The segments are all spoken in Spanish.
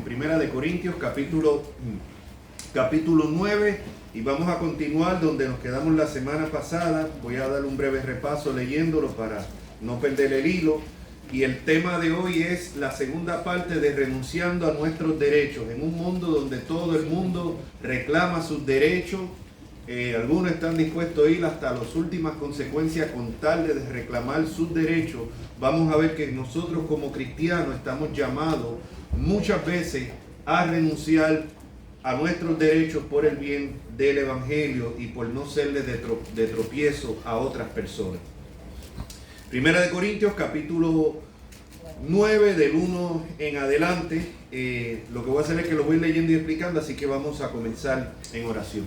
Primera de Corintios, capítulo 9, y vamos a continuar donde nos quedamos la semana pasada. Voy a dar un breve repaso leyéndolo para no perder el hilo. Y el tema de hoy es la segunda parte de renunciando a nuestros derechos. En un mundo donde todo el mundo reclama sus derechos, algunos están dispuestos a ir hasta las últimas consecuencias con tal de reclamar sus derechos. Vamos a ver que nosotros como cristianos estamos llamados muchas veces a renunciar a nuestros derechos por el bien del Evangelio y por no serle de tropiezo a otras personas. Primera de Corintios, capítulo 9, del 1 en adelante. Lo que voy a hacer es que lo voy leyendo y explicando, así que vamos a comenzar en oración.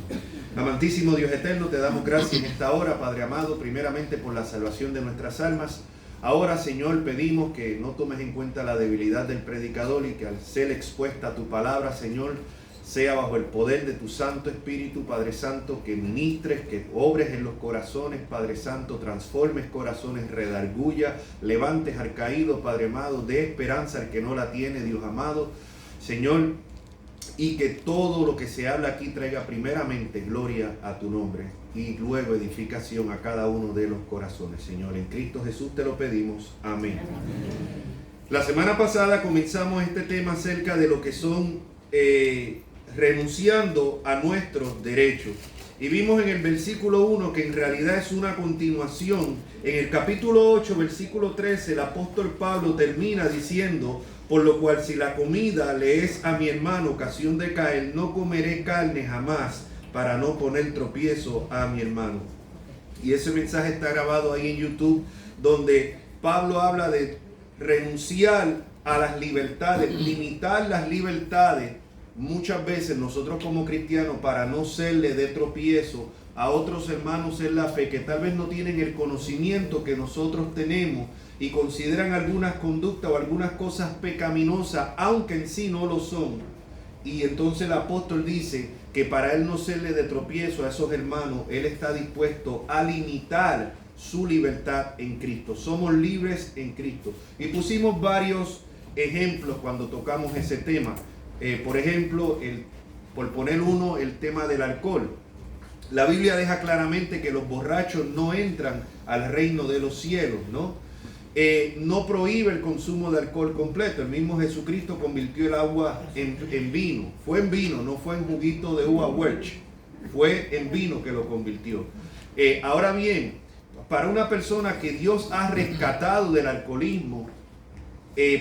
Amantísimo Dios eterno, te damos gracias en esta hora, Padre amado, primeramente por la salvación de nuestras almas. Ahora, Señor, pedimos que no tomes en cuenta la debilidad del predicador y que al ser expuesta a tu palabra, Señor, sea bajo el poder de tu Santo Espíritu, Padre Santo, que ministres, que obres en los corazones, Padre Santo, transformes corazones, redarguya, levantes al caído, Padre amado, dé esperanza al que no la tiene, Dios amado, Señor, y que todo lo que se habla aquí traiga primeramente gloria a tu nombre y luego edificación a cada uno de los corazones, Señor. En Cristo Jesús te lo pedimos. Amén. La semana pasada comenzamos este tema acerca de lo que son renunciando a nuestros derechos. Y vimos en el versículo 1 que en realidad es una continuación. En el capítulo 8, versículo 13, el apóstol Pablo termina diciendo: por lo cual si la comida le es a mi hermano ocasión de caer, no comeré carne jamás para no poner tropiezo a mi hermano. Y ese mensaje está grabado ahí en YouTube, donde Pablo habla de renunciar a las libertades, limitar las libertades. Muchas veces nosotros como cristianos, para no serle de tropiezo a otros hermanos en la fe que tal vez no tienen el conocimiento que nosotros tenemos y consideran algunas conductas o algunas cosas pecaminosas, aunque en sí no lo son. Y entonces el apóstol dice que para él no serle de tropiezo a esos hermanos, él está dispuesto a limitar su libertad en Cristo. Somos libres en Cristo. Y pusimos varios ejemplos cuando tocamos ese tema. Por ejemplo, por poner uno, el tema del alcohol. La Biblia deja claramente que los borrachos no entran al reino de los cielos, ¿no? No prohíbe el consumo de alcohol completo. El mismo Jesucristo convirtió el agua en vino. Fue en vino, no fue en juguito de uva Welch. Fue en vino que lo convirtió. Ahora bien, para una persona que Dios ha rescatado del alcoholismo,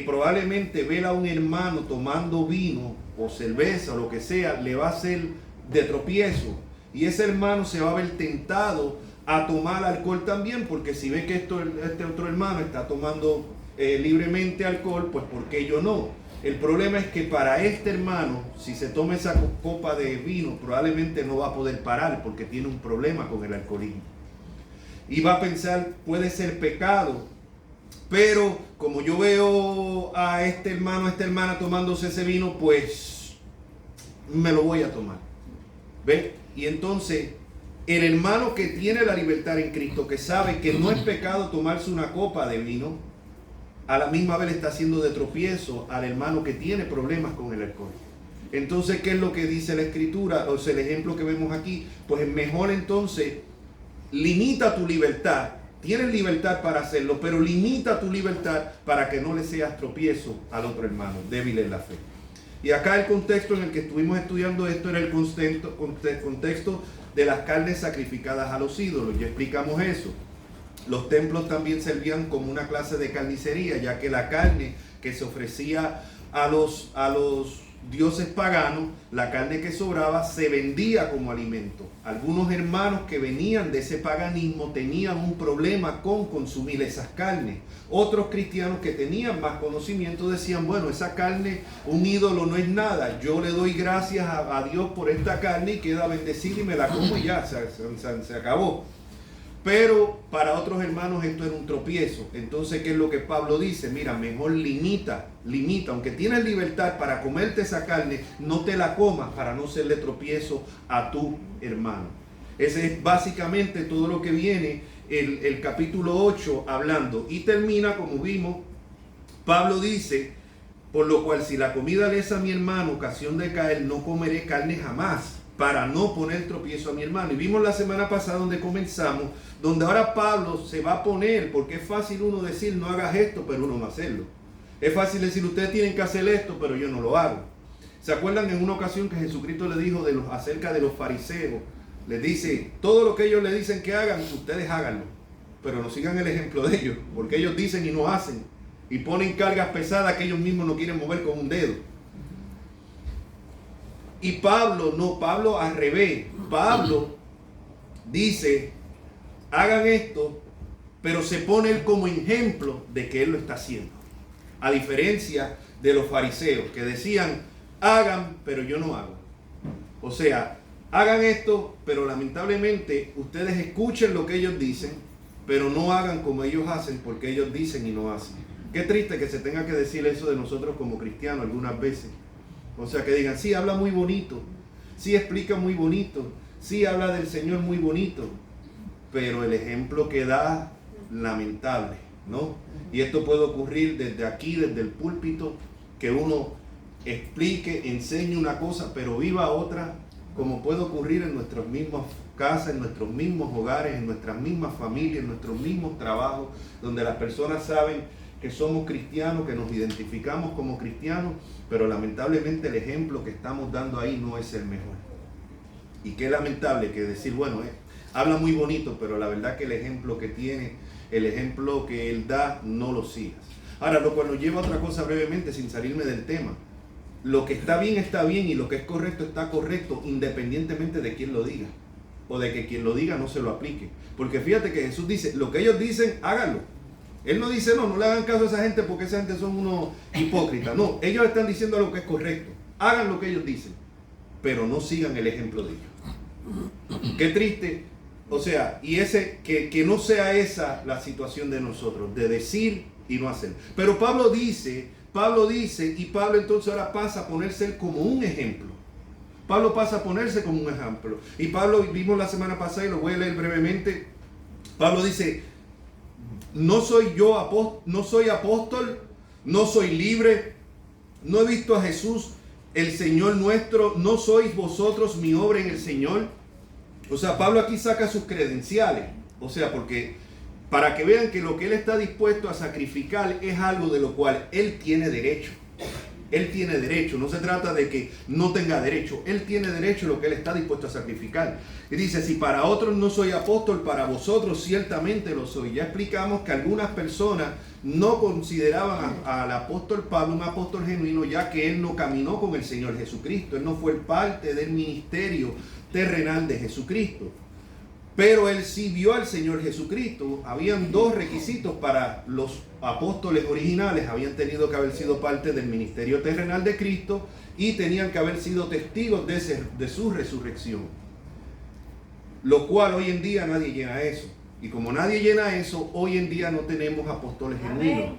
probablemente ver a un hermano tomando vino o cerveza o lo que sea, le va a ser de tropiezo. Y ese hermano se va a ver tentado a tomar alcohol también, porque si ve que este otro hermano está tomando libremente alcohol, pues ¿por qué yo no? El problema es que para este hermano, si se toma esa copa de vino, probablemente no va a poder parar porque tiene un problema con el alcoholismo. Y va a pensar, puede ser pecado, pero como yo veo a este hermano, a esta hermana tomándose ese vino, pues me lo voy a tomar. ¿Ven? Y entonces el hermano que tiene la libertad en Cristo, que sabe que no es pecado tomarse una copa de vino, a la misma vez está haciendo de tropiezo al hermano que tiene problemas con el alcohol. Entonces, ¿qué es lo que dice la Escritura? O sea, el ejemplo que vemos aquí, pues es mejor entonces limita tu libertad. Tienes libertad para hacerlo, pero limita tu libertad para que no le seas tropiezo al otro hermano débil en la fe. Y acá el contexto en el que estuvimos estudiando esto era el contexto de las carnes sacrificadas a los ídolos. Ya explicamos eso. Los templos también servían como una clase de carnicería, ya que la carne que se ofrecía a los dioses paganos, la carne que sobraba se vendía como alimento. Algunos hermanos que venían de ese paganismo tenían un problema con consumir esas carnes. Otros cristianos que tenían más conocimiento decían, bueno, esa carne, un ídolo no es nada, yo le doy gracias a Dios por esta carne y queda bendecida y me la como y ya, se acabó. Pero para otros hermanos esto era un tropiezo. Entonces, ¿qué es lo que Pablo dice? Mira, mejor limita. Aunque tienes libertad para comerte esa carne, no te la comas para no serle tropiezo a tu hermano. Ese es básicamente todo lo que viene el capítulo 8 hablando. Y termina, como vimos, Pablo dice, Por lo cual, si la comida le es a mi hermano ocasión de caer, no comeré carne jamás, para no poner tropiezo a mi hermano. Y vimos la semana pasada donde comenzamos, donde ahora Pablo se va a poner, porque es fácil uno decir no hagas esto, pero uno no hacerlo. Es fácil decir ustedes tienen que hacer esto, pero yo no lo hago. ¿Se acuerdan en una ocasión que Jesucristo le dijo acerca de los fariseos? Les dice, todo lo que ellos le dicen que hagan, ustedes háganlo, pero no sigan el ejemplo de ellos, porque ellos dicen y no hacen, y ponen cargas pesadas que ellos mismos no quieren mover con un dedo. Y Pablo al revés. Pablo dice, hagan esto, pero se pone él como ejemplo de que él lo está haciendo. A diferencia de los fariseos que decían, hagan, pero yo no hago. O sea, hagan esto, pero lamentablemente ustedes escuchen lo que ellos dicen, pero no hagan como ellos hacen, porque ellos dicen y no hacen. Qué triste que se tenga que decir eso de nosotros como cristianos algunas veces. O sea, que digan, sí, habla muy bonito, sí, explica muy bonito, sí, habla del Señor muy bonito, pero el ejemplo que da, lamentable, ¿no? Y esto puede ocurrir desde aquí, desde el púlpito, que uno explique, enseñe una cosa, pero viva otra, como puede ocurrir en nuestras mismas casas, en nuestros mismos hogares, en nuestras mismas familias, en nuestros mismos trabajos, donde las personas saben que somos cristianos, que nos identificamos como cristianos, pero lamentablemente el ejemplo que estamos dando ahí no es el mejor. Y qué lamentable que decir, bueno, habla muy bonito, pero la verdad que el ejemplo que tiene, el ejemplo que él da, no lo sigas. Ahora, lo cual nos lleva a otra cosa brevemente, sin salirme del tema. Lo que está bien y lo que es correcto está correcto, independientemente de quién lo diga, o de que quien lo diga no se lo aplique. Porque fíjate que Jesús dice, lo que ellos dicen, háganlo. Él no dice, no le hagan caso a esa gente porque esa gente son unos hipócritas. No, ellos están diciendo lo que es correcto. Hagan lo que ellos dicen, pero no sigan el ejemplo de ellos. Qué triste. O sea, y que no sea esa la situación de nosotros, de decir y no hacer. Pero Pablo dice, y Pablo entonces ahora pasa a ponerse como un ejemplo. Pablo pasa a ponerse como un ejemplo. Y Pablo, vimos la semana pasada y lo voy a leer brevemente. Pablo dice, no soy apóstol, no soy libre, no he visto a Jesús, el Señor nuestro, no sois vosotros mi obra en el Señor. O sea, Pablo aquí saca sus credenciales. O sea, porque para que vean que lo que él está dispuesto a sacrificar es algo de lo cual él tiene derecho. Él tiene derecho, no se trata de que no tenga derecho, él tiene derecho a lo que él está dispuesto a sacrificar. Y dice, si para otros no soy apóstol, para vosotros ciertamente lo soy. Ya explicamos que algunas personas no consideraban al apóstol Pablo un apóstol genuino, ya que él no caminó con el Señor Jesucristo, él no fue parte del ministerio terrenal de Jesucristo. Pero él sí vio al Señor Jesucristo. Habían dos requisitos para los apóstoles originales. Habían tenido que haber sido parte del ministerio terrenal de Cristo y tenían que haber sido testigos de su resurrección. Lo cual hoy en día nadie llena eso. Y como nadie llena eso, hoy en día no tenemos apóstoles genuinos.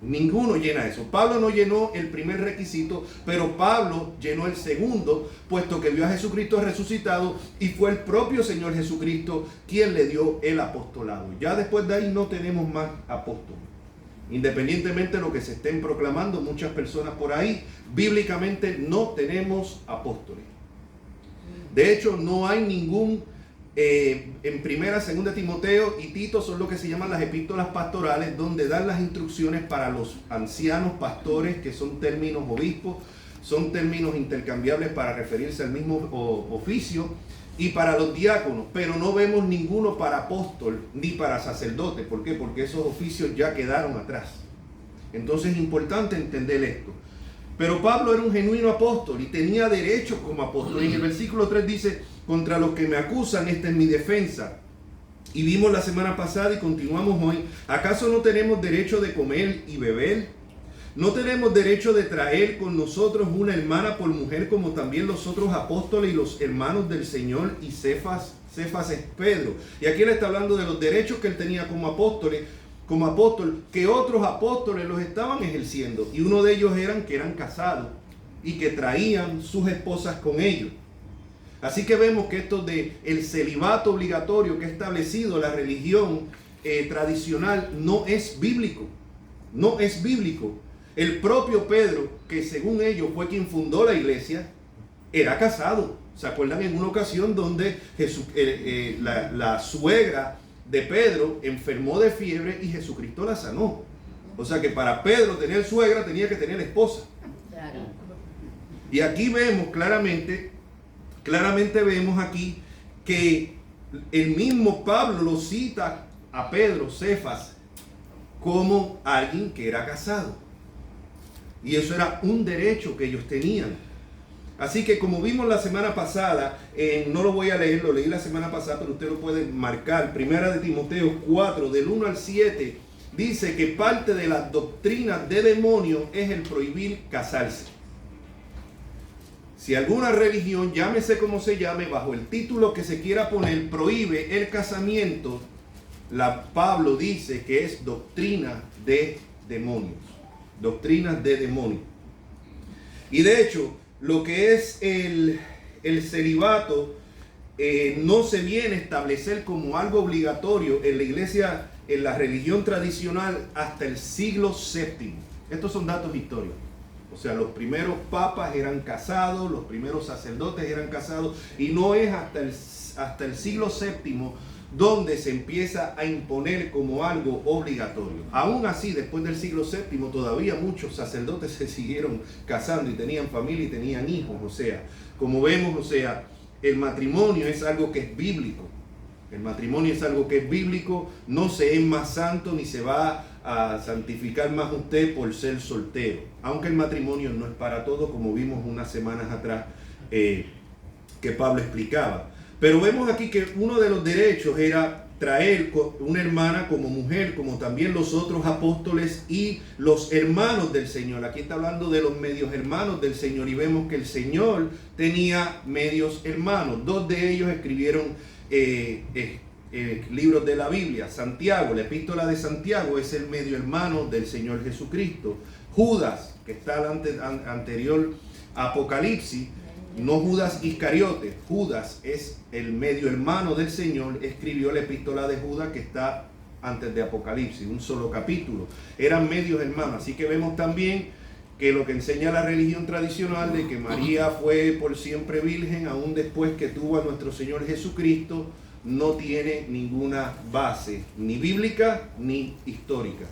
Ninguno llena eso. Pablo no llenó el primer requisito, pero Pablo llenó el segundo, puesto que vio a Jesucristo resucitado y fue el propio Señor Jesucristo quien le dio el apostolado. Ya después de ahí no tenemos más apóstoles. Independientemente de lo que se estén proclamando muchas personas por ahí, bíblicamente no tenemos apóstoles. De hecho, no hay ningún... en primera, segunda Timoteo y Tito son lo que se llaman las epístolas pastorales, donde dan las instrucciones para los ancianos pastores, que son términos obispos, son términos intercambiables para referirse al mismo oficio, y para los diáconos, pero no vemos ninguno para apóstol ni para sacerdote. ¿Por qué? Porque esos oficios ya quedaron atrás. Entonces es importante entender esto. Pero Pablo era un genuino apóstol y tenía derecho como apóstol. En el versículo 3 dice, contra los que me acusan, esta es mi defensa. Y vimos la semana pasada y continuamos hoy. ¿Acaso no tenemos derecho de comer y beber? ¿No tenemos derecho de traer con nosotros una hermana por mujer, como también los otros apóstoles y los hermanos del Señor? Y Cefas es Pedro. Y aquí él está hablando de los derechos que él tenía como apóstol, que otros apóstoles los estaban ejerciendo. Y uno de ellos que eran casados y que traían sus esposas con ellos. Así que vemos que esto de el celibato obligatorio que ha establecido la religión tradicional no es bíblico. No es bíblico. El propio Pedro, que según ellos fue quien fundó la iglesia, era casado. ¿Se acuerdan en una ocasión donde la suegra de Pedro enfermó de fiebre y Jesucristo la sanó? O sea que para Pedro tener suegra tenía que tener esposa. Claro. Y aquí vemos claramente vemos aquí que el mismo Pablo lo cita a Pedro, Cefas, como alguien que era casado. Y eso era un derecho que ellos tenían. Así que como vimos la semana pasada, no lo voy a leer, lo leí la semana pasada, pero usted lo puede marcar. Primera de Timoteo 4, del 1 al 7, dice que parte de las doctrinas de demonios es el prohibir casarse. Si alguna religión, llámese como se llame, bajo el título que se quiera poner, prohíbe el casamiento, Pablo dice que es doctrina de demonios. Doctrinas de demonios. Y de hecho, lo que es el celibato no se viene a establecer como algo obligatorio en la iglesia, en la religión tradicional, hasta el siglo VII. Estos son datos históricos. O sea, los primeros papas eran casados, los primeros sacerdotes eran casados, y no es hasta el siglo VII donde se empieza a imponer como algo obligatorio. Aún así, después del siglo VII, todavía muchos sacerdotes se siguieron casando y tenían familia y tenían hijos. O sea, como vemos, o sea, el matrimonio es algo que es bíblico. El matrimonio es algo que es bíblico, no se es más santo ni se va a santificar más usted por ser soltero. Aunque el matrimonio no es para todo, como vimos unas semanas atrás que Pablo explicaba. Pero vemos aquí que uno de los derechos era traer una hermana como mujer, como también los otros apóstoles y los hermanos del Señor. Aquí está hablando de los medios hermanos del Señor, y vemos que el Señor tenía medios hermanos. Dos de ellos escribieron libros de la Biblia. Santiago, la epístola de Santiago, es el medio hermano del Señor Jesucristo. Judas, que está anterior a Apocalipsis, no Judas Iscariote, Judas es el medio hermano del Señor, escribió la epístola de Judas, que está antes de Apocalipsis, un solo capítulo. Eran medios hermanos. Así que vemos también que lo que enseña la religión tradicional de que María fue por siempre virgen, aún después que tuvo a nuestro Señor Jesucristo, no tiene ninguna base, ni bíblica ni histórica.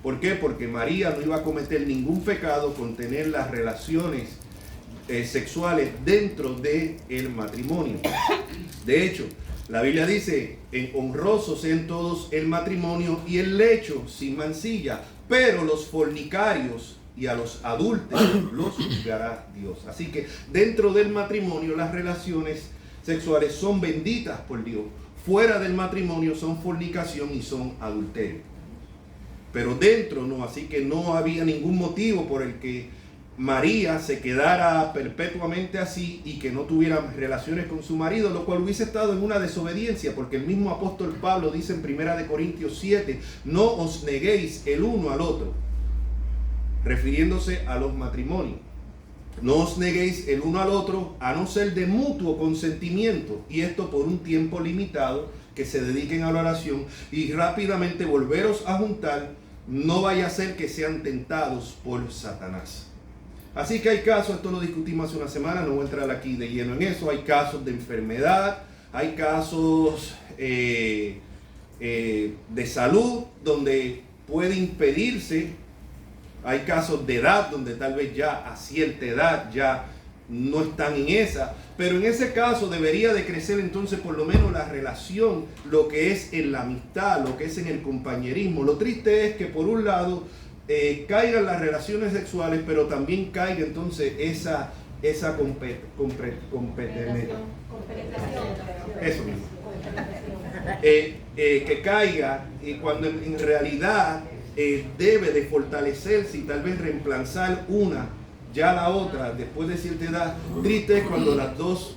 ¿Por qué? Porque María no iba a cometer ningún pecado con tener las relaciones sexuales dentro del matrimonio. De hecho, la Biblia dice: en honrosos sean todos el matrimonio y el lecho sin mancilla, pero los fornicarios y a los adúlteros los juzgará Dios. Así que dentro del matrimonio las relaciones sexuales son benditas por Dios. Fuera del matrimonio son fornicación y son adulterio. Pero dentro no, así que no había ningún motivo por el que María se quedara perpetuamente así y que no tuviera relaciones con su marido, lo cual hubiese estado en una desobediencia, porque el mismo apóstol Pablo dice en 1 Corintios 7, no os neguéis el uno al otro, refiriéndose a los matrimonios. No os neguéis el uno al otro, a no ser de mutuo consentimiento, y esto por un tiempo limitado, que se dediquen a la oración y rápidamente volveros a juntar, no vaya a ser que sean tentados por Satanás. Así que hay casos, esto lo discutimos hace una semana, no voy a entrar aquí de lleno en eso, hay casos de enfermedad, hay casos de salud donde puede impedirse, hay casos de edad donde tal vez ya a cierta edad ya no están en esa, pero en ese caso debería de crecer entonces por lo menos la relación, lo que es en la amistad, lo que es en el compañerismo. Lo triste es que por un lado caigan las relaciones sexuales, pero también caiga entonces esa eso mismo. Que caiga cuando en realidad debe de fortalecerse y tal vez reemplazar una ya la otra después de cierta edad. Triste es cuando las dos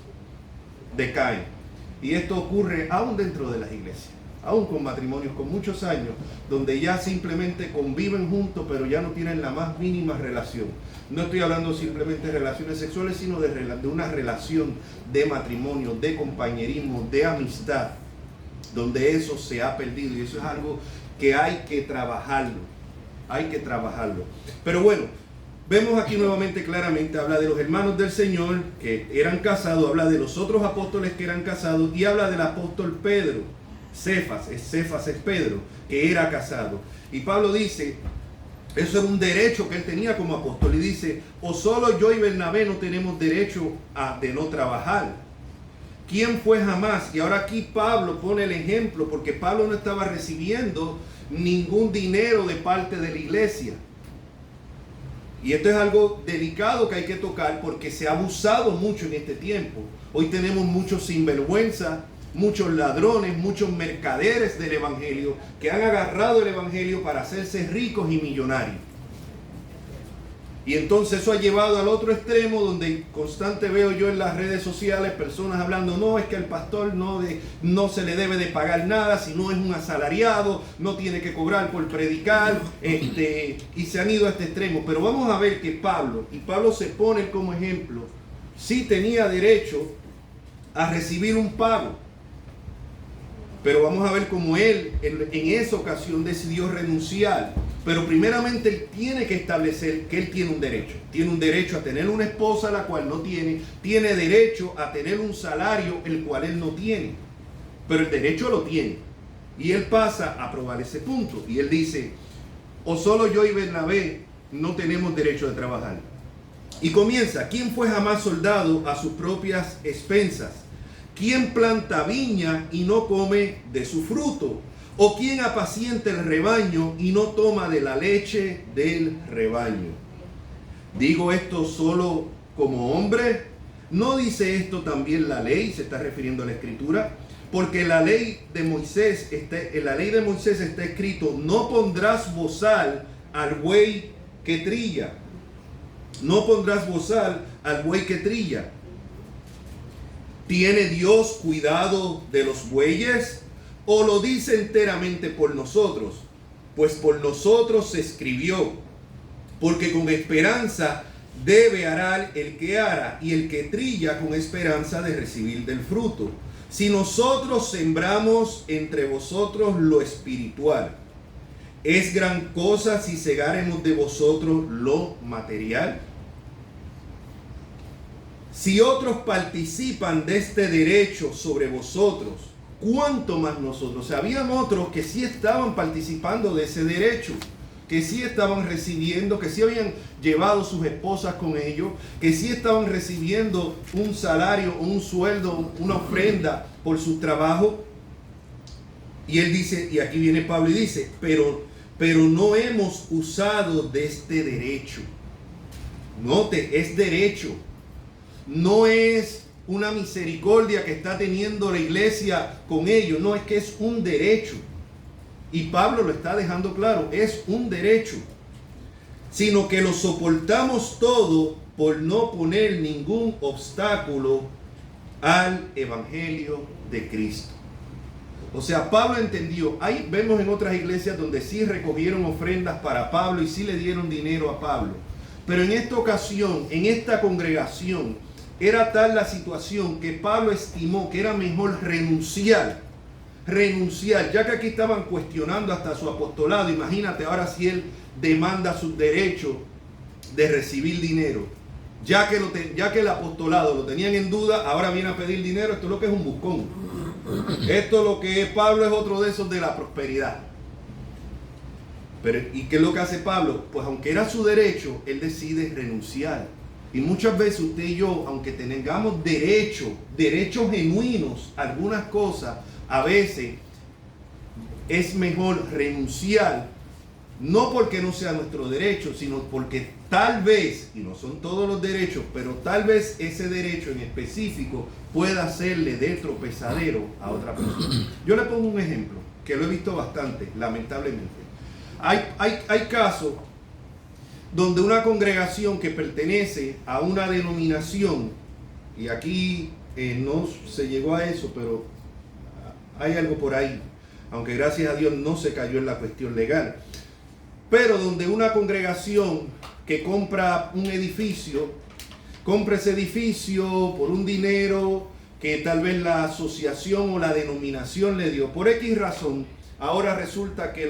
decaen, y esto ocurre aún dentro de las iglesias, aún con matrimonios con muchos años, donde ya simplemente conviven juntos, pero ya no tienen la más mínima relación. No estoy hablando simplemente de relaciones sexuales, sino de una relación de matrimonio, de compañerismo, de amistad, donde eso se ha perdido, y eso es algo que hay que trabajarlo. hay que trabajarlo. Pero bueno, vemos aquí nuevamente claramente, habla de los hermanos del Señor que eran casados, habla de los otros apóstoles que eran casados y habla del apóstol Pedro, Cefas es Pedro, que era casado. Y Pablo dice, eso era un derecho que él tenía como apóstol, y dice, o solo yo y Bernabé no tenemos derecho de no trabajar. ¿Quién fue jamás? Y ahora aquí Pablo pone el ejemplo, porque Pablo no estaba recibiendo ningún dinero de parte de la iglesia. Y esto es algo delicado que hay que tocar, porque se ha abusado mucho en este tiempo. Hoy tenemos muchos sinvergüenza, muchos ladrones, muchos mercaderes del evangelio que han agarrado el evangelio para hacerse ricos y millonarios. Y entonces eso ha llevado al otro extremo, donde constante veo yo en las redes sociales personas hablando, no, es que al pastor no se le debe de pagar nada, si no es un asalariado, no tiene que cobrar por predicar, y se han ido a este extremo. Pero vamos a ver que Pablo se pone como ejemplo, sí tenía derecho a recibir un pago. Pero vamos a ver cómo él en esa ocasión decidió renunciar. Pero primeramente él tiene que establecer que él tiene un derecho. Tiene un derecho a tener una esposa, la cual no tiene. Tiene derecho a tener un salario, el cual él no tiene. Pero el derecho lo tiene. Y él pasa a probar ese punto. Y él dice, o solo yo y Bernabé no tenemos derecho de trabajar. Y comienza, ¿quién fue jamás soldado a sus propias expensas? ¿Quién planta viña y no come de su fruto? ¿O quién apacienta el rebaño y no toma de la leche del rebaño? ¿Digo esto solo como hombre? ¿No dice esto también la ley? Se está refiriendo a la escritura. Porque en la ley de Moisés está escrito, no pondrás bozal al buey que trilla. No pondrás bozal al buey que trilla. ¿Tiene Dios cuidado de los bueyes? ¿O lo dice enteramente por nosotros? Pues por nosotros se escribió, porque con esperanza debe arar el que ara, y el que trilla con esperanza de recibir del fruto. Si nosotros sembramos entre vosotros lo espiritual, ¿es gran cosa si segáremos de vosotros lo material? Si otros participan de este derecho sobre vosotros, ¿cuánto más nosotros? O sea, habían otros que sí estaban participando de ese derecho, que sí estaban recibiendo, que sí habían llevado sus esposas con ellos, que sí estaban recibiendo un salario, un sueldo, una ofrenda por su trabajo. Y él dice, y aquí viene Pablo y dice, pero no hemos usado de este derecho. Note, es derecho. No es una misericordia que está teniendo la iglesia con ellos, no, es que es un derecho. Y Pablo lo está dejando claro, es un derecho. Sino que lo soportamos todo por no poner ningún obstáculo al evangelio de Cristo. O sea, Pablo entendió, ahí vemos en otras iglesias donde sí recogieron ofrendas para Pablo y sí le dieron dinero a Pablo. Pero en esta ocasión, en esta congregación, era tal la situación que Pablo estimó que era mejor renunciar, ya que aquí estaban cuestionando hasta su apostolado. Imagínate ahora si él demanda su derecho de recibir dinero. Ya que el apostolado lo tenían en duda, ahora viene a pedir dinero. Esto es lo que es un buscón. Esto lo que es Pablo es otro de esos de la prosperidad. Pero, ¿y qué es lo que hace Pablo? Pues aunque era su derecho, él decide renunciar. Y muchas veces usted y yo, aunque tengamos derechos genuinos, algunas cosas, a veces es mejor renunciar, no porque no sea nuestro derecho, sino porque tal vez, y no son todos los derechos, pero tal vez ese derecho en específico pueda hacerle de tropezadero a otra persona. Yo le pongo un ejemplo, que lo he visto bastante, lamentablemente. Hay casos donde una congregación que pertenece a una denominación, y aquí no se llegó a eso, pero hay algo por ahí, aunque gracias a Dios no se cayó en la cuestión legal, pero donde una congregación que compra un edificio, compra ese edificio por un dinero que tal vez la asociación o la denominación le dio, por X razón, ahora resulta que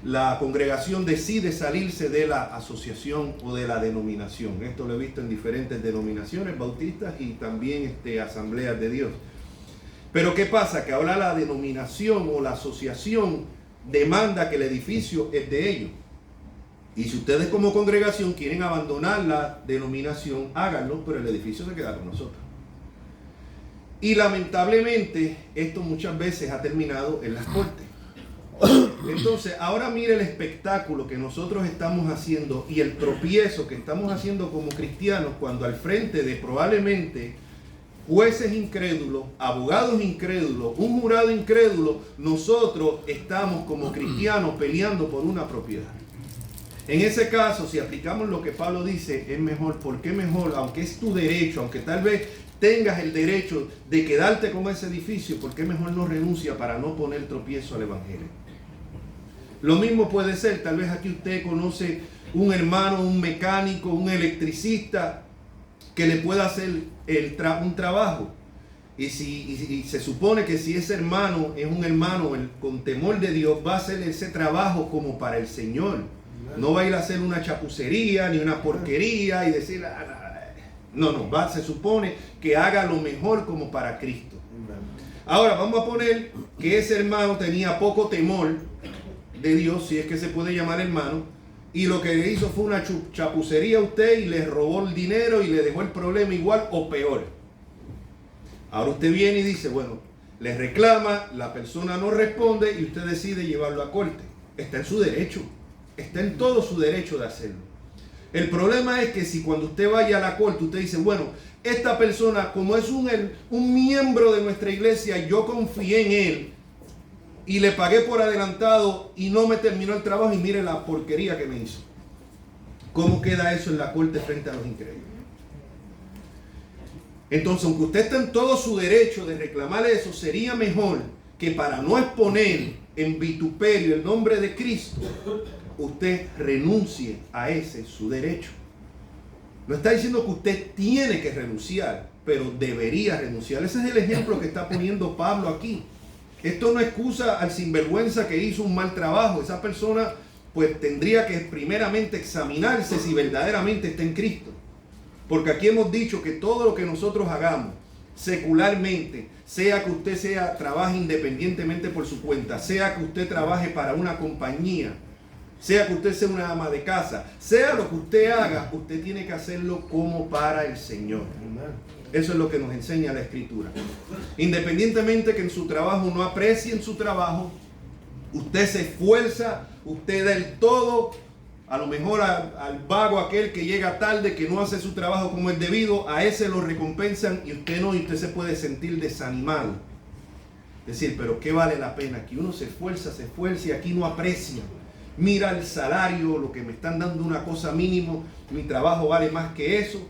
la congregación decide salirse de la asociación o de la denominación. Esto lo he visto en diferentes denominaciones bautistas y también asambleas de Dios. Pero ¿qué pasa? Que ahora la denominación o la asociación demanda que el edificio es de ellos. Y si ustedes como congregación quieren abandonar la denominación, háganlo, pero el edificio se queda con nosotros. Y lamentablemente esto muchas veces ha terminado en las cortes. Entonces, ahora mire el espectáculo que nosotros estamos haciendo y el tropiezo que estamos haciendo como cristianos cuando al frente de probablemente jueces incrédulos, abogados incrédulos, un jurado incrédulo, nosotros estamos como cristianos peleando por una propiedad. En ese caso, si aplicamos lo que Pablo dice, es mejor. ¿Por qué mejor? Aunque es tu derecho, aunque tal vez tengas el derecho de quedarte con ese edificio, ¿por qué mejor no renuncia para no poner tropiezo al evangelio? Lo mismo puede ser, tal vez aquí usted conoce un hermano, un mecánico, un electricista que le pueda hacer un trabajo. Y se supone que si ese hermano es un hermano con temor de Dios, va a hacer ese trabajo como para el Señor. No va a ir a hacer una chapucería ni una porquería y decir, se supone que haga lo mejor como para Cristo. Ahora vamos a poner que ese hermano tenía poco temor de Dios, si es que se puede llamar hermano, y lo que le hizo fue una chapucería a usted y le robó el dinero y le dejó el problema igual o peor. Ahora usted viene y dice, bueno, le reclama, la persona no responde y usted decide llevarlo a corte. Está en su derecho, está en todo su derecho de hacerlo. El problema es que si cuando usted vaya a la corte usted dice, bueno, esta persona como es un miembro de nuestra iglesia, yo confié en él y le pagué por adelantado y no me terminó el trabajo y mire la porquería que me hizo. ¿Cómo queda eso en la corte frente a los incrédulos? Entonces, aunque usted está en todo su derecho de reclamarle eso, sería mejor que para no exponer en vituperio el nombre de Cristo, usted renuncie a ese su derecho. No está diciendo que usted tiene que renunciar, pero debería renunciar. Ese es el ejemplo que está poniendo Pablo aquí. Esto no excusa al sinvergüenza que hizo un mal trabajo. Esa persona pues tendría que primeramente examinarse si verdaderamente está en Cristo. Porque aquí hemos dicho que todo lo que nosotros hagamos secularmente, sea que usted trabaje independientemente por su cuenta, sea que usted trabaje para una compañía, sea que usted sea una ama de casa, sea lo que usted haga, usted tiene que hacerlo como para el Señor. Eso es lo que nos enseña la Escritura. Independientemente que en su trabajo no aprecien su trabajo, usted se esfuerza, usted da el todo. A lo mejor al vago aquel que llega tarde, que no hace su trabajo como es debido, a ese lo recompensan y usted no, y usted se puede sentir desanimado. Es decir, pero ¿qué vale la pena? Aquí uno se esfuerza y aquí no aprecia. Mira el salario, lo que me están dando una cosa mínimo, mi trabajo vale más que eso.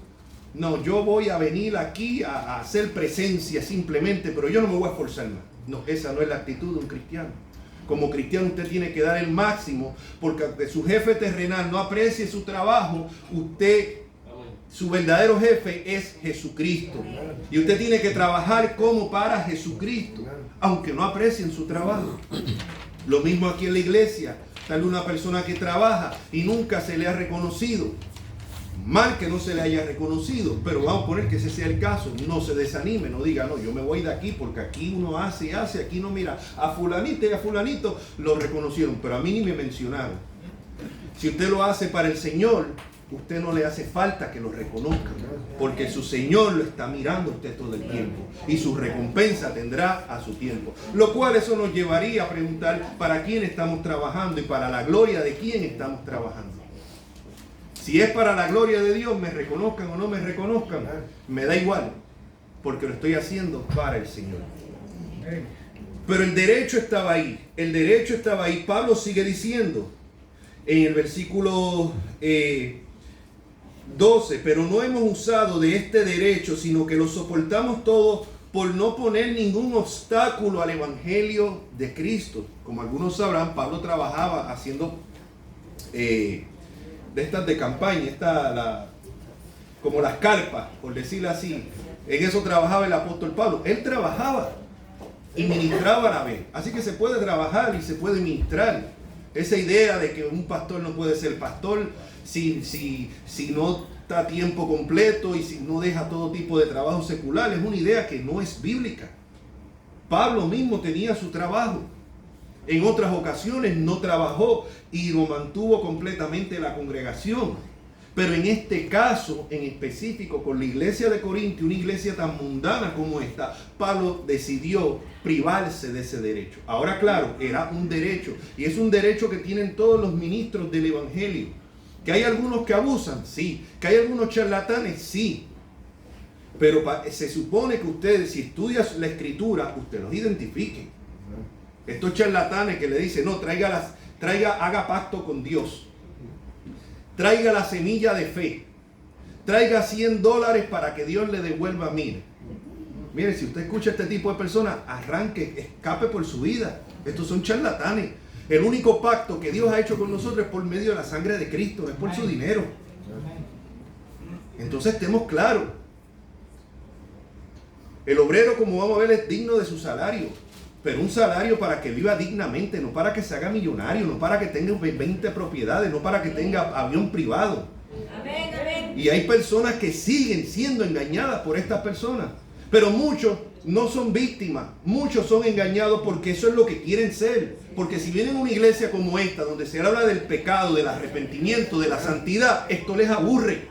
No, yo voy a venir aquí a hacer presencia simplemente, pero yo no me voy a esforzar más. No, esa no es la actitud de un cristiano. Como cristiano usted tiene que dar el máximo, porque aunque su jefe terrenal no aprecie su trabajo, su verdadero jefe es Jesucristo. Y usted tiene que trabajar como para Jesucristo, aunque no aprecien su trabajo. Lo mismo aquí en la iglesia. Tal vez una persona que trabaja y nunca se le ha reconocido. Mal que no se le haya reconocido, pero vamos a poner que ese sea el caso. No se desanime, no diga, no, yo me voy de aquí porque aquí uno hace y hace, aquí no, mira, a fulanito y a fulanito lo reconocieron, pero a mí ni me mencionaron. Si usted lo hace para el Señor, usted no le hace falta que lo reconozcan, porque su Señor lo está mirando a usted todo el tiempo y su recompensa tendrá a su tiempo. Lo cual eso nos llevaría a preguntar para quién estamos trabajando y para la gloria de quién estamos trabajando. Si es para la gloria de Dios, me reconozcan o no me reconozcan, me da igual, porque lo estoy haciendo para el Señor. Pero el derecho estaba ahí, Pablo sigue diciendo en el versículo 12, pero no hemos usado de este derecho, sino que lo soportamos todo por no poner ningún obstáculo al evangelio de Cristo. Como algunos sabrán, Pablo trabajaba haciendo de estas de campaña, como las carpas, por decirlo así. En eso trabajaba el apóstol Pablo. Él trabajaba. y ministraba a la vez. Así que se puede trabajar y se puede ministrar. Esa idea de que un pastor no puede ser pastor si no está a tiempo completo y si no deja todo tipo de trabajo secular, es una idea que no es bíblica. Pablo mismo tenía su trabajo. En otras ocasiones no trabajó y lo mantuvo completamente la congregación. Pero en este caso, en específico, con la iglesia de Corinto, una iglesia tan mundana como esta, Pablo decidió privarse de ese derecho. Ahora, claro, era un derecho, y es un derecho que tienen todos los ministros del evangelio. ¿Que hay algunos que abusan? Sí. ¿Que hay algunos charlatanes? Sí. Pero se supone que ustedes, si estudian la escritura, ustedes los identifiquen. Estos charlatanes que le dicen, no, haga pacto con Dios. Traiga la semilla de fe. Traiga $100 para que Dios le devuelva 1000. Mire, si usted escucha a este tipo de personas, arranque, escape por su vida. Estos son charlatanes. El único pacto que Dios ha hecho con nosotros es por medio de la sangre de Cristo, no es por su dinero. Entonces estemos claros. El obrero, como vamos a ver, es digno de su salario. Pero un salario para que viva dignamente, no para que se haga millonario, no para que tenga 20 propiedades, no para que tenga avión privado. Amén, amén. Y hay personas que siguen siendo engañadas por estas personas. Pero muchos no son víctimas, muchos son engañados porque eso es lo que quieren ser. Porque si vienen a una iglesia como esta, donde se habla del pecado, del arrepentimiento, de la santidad, esto les aburre.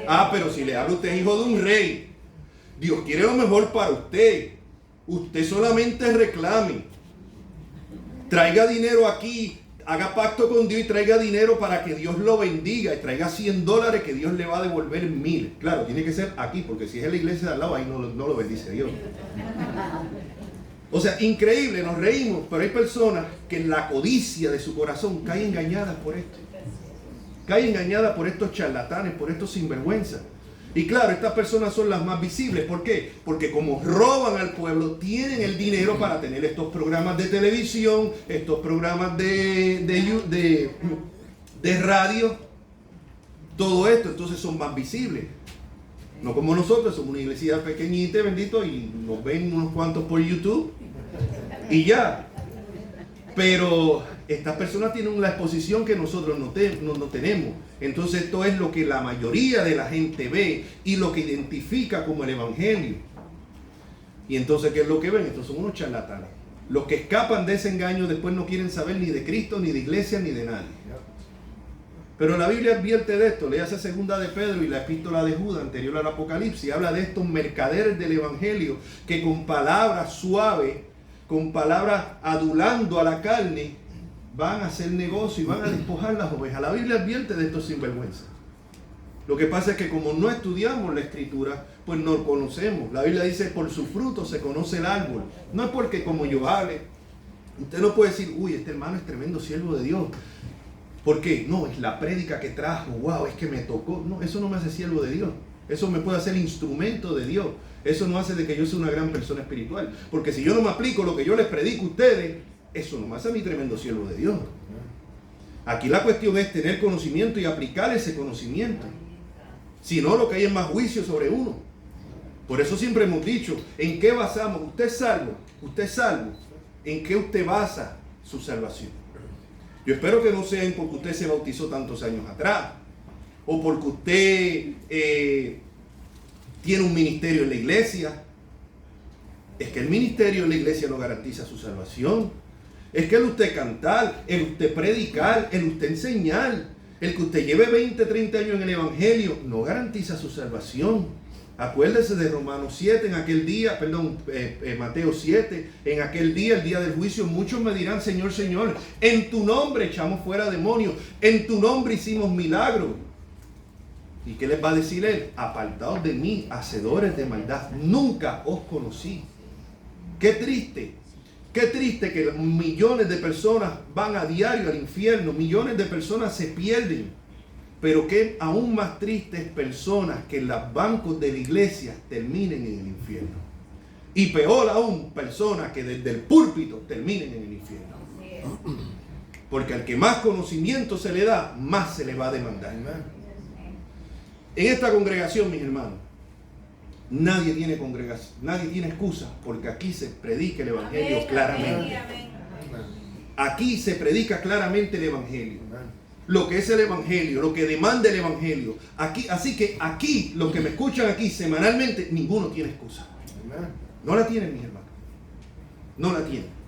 Ah, pero si le habla usted hijo de un rey, Dios quiere lo mejor para usted. Usted solamente reclame. Traiga dinero aquí, haga pacto con Dios y traiga dinero para que Dios lo bendiga. Y traiga $100 que Dios le va a devolver 1000. Claro, tiene que ser aquí, porque si es en la iglesia de al lado, ahí no lo bendice Dios. O sea, increíble, nos reímos, pero hay personas que en la codicia de su corazón caen engañadas por esto. Caen engañadas por estos charlatanes, por estos sinvergüenzas. Y claro, estas personas son las más visibles. ¿Por qué? Porque como roban al pueblo, tienen el dinero para tener estos programas de televisión, estos programas de radio, todo esto, entonces son más visibles. No como nosotros, somos una iglesia pequeñita, bendito, y nos ven unos cuantos por YouTube y ya. Pero estas personas tienen la exposición que nosotros no tenemos. Entonces esto es lo que la mayoría de la gente ve y lo que identifica como el evangelio. Y entonces, ¿qué es lo que ven? Estos son unos charlatanes. Los que escapan de ese engaño después no quieren saber ni de Cristo, ni de iglesia, ni de nadie. Pero la Biblia advierte de esto. Léase segunda de Pedro y la epístola de Judas anterior al Apocalipsis. Habla de estos mercaderes del evangelio que con palabras suaves, con palabras adulando a la carne, van a hacer negocio y van a despojar las ovejas. La Biblia advierte de estos sinvergüenzas. Lo que pasa es que como no estudiamos la escritura, pues no conocemos. La Biblia dice, por su fruto se conoce el árbol. No es porque como yo hable. Usted no puede decir, uy, este hermano es tremendo siervo de Dios. ¿Por qué? No, es la prédica que trajo, wow, es que me tocó. No, eso no me hace siervo de Dios. Eso me puede hacer instrumento de Dios. Eso no hace de que yo sea una gran persona espiritual. Porque si yo no me aplico lo que yo les predico a ustedes, eso no me hace a mí tremendo siervo de Dios. Aquí la cuestión es tener conocimiento y aplicar ese conocimiento. Si no, lo que hay es más juicio sobre uno. Por eso siempre hemos dicho, ¿en qué basamos? Usted es salvo. ¿En qué usted basa su salvación? Yo espero que no sea porque usted se bautizó tantos años atrás, o porque usted tiene un ministerio en la iglesia. Es que el ministerio en la iglesia no garantiza su salvación. Es que el usted cantar, el usted predicar, el usted enseñar, el que usted lleve 20, 30 años en el evangelio, no garantiza su salvación. Acuérdese de Romanos 7, en aquel día, Mateo 7, en aquel día, el día del juicio, muchos me dirán, Señor, Señor, en tu nombre echamos fuera demonios, en tu nombre hicimos milagros. ¿Y qué les va a decir él? Apartaos de mí, hacedores de maldad, nunca os conocí. Qué triste que millones de personas van a diario al infierno, millones de personas se pierden, pero que aún más tristes personas que en los bancos de la iglesia terminen en el infierno. Y peor aún, personas que desde el púlpito terminen en el infierno. Porque al que más conocimiento se le da, más se le va a demandar. En esta congregación, mis hermanos, nadie tiene congregación, nadie tiene excusa, porque aquí se predica el Evangelio claramente. Aquí se predica claramente el Evangelio. Lo que es el Evangelio, lo que demanda el Evangelio. Aquí, así que aquí, los que me escuchan aquí semanalmente, ninguno tiene excusa. No la tienen, mis hermanos. No la tienen.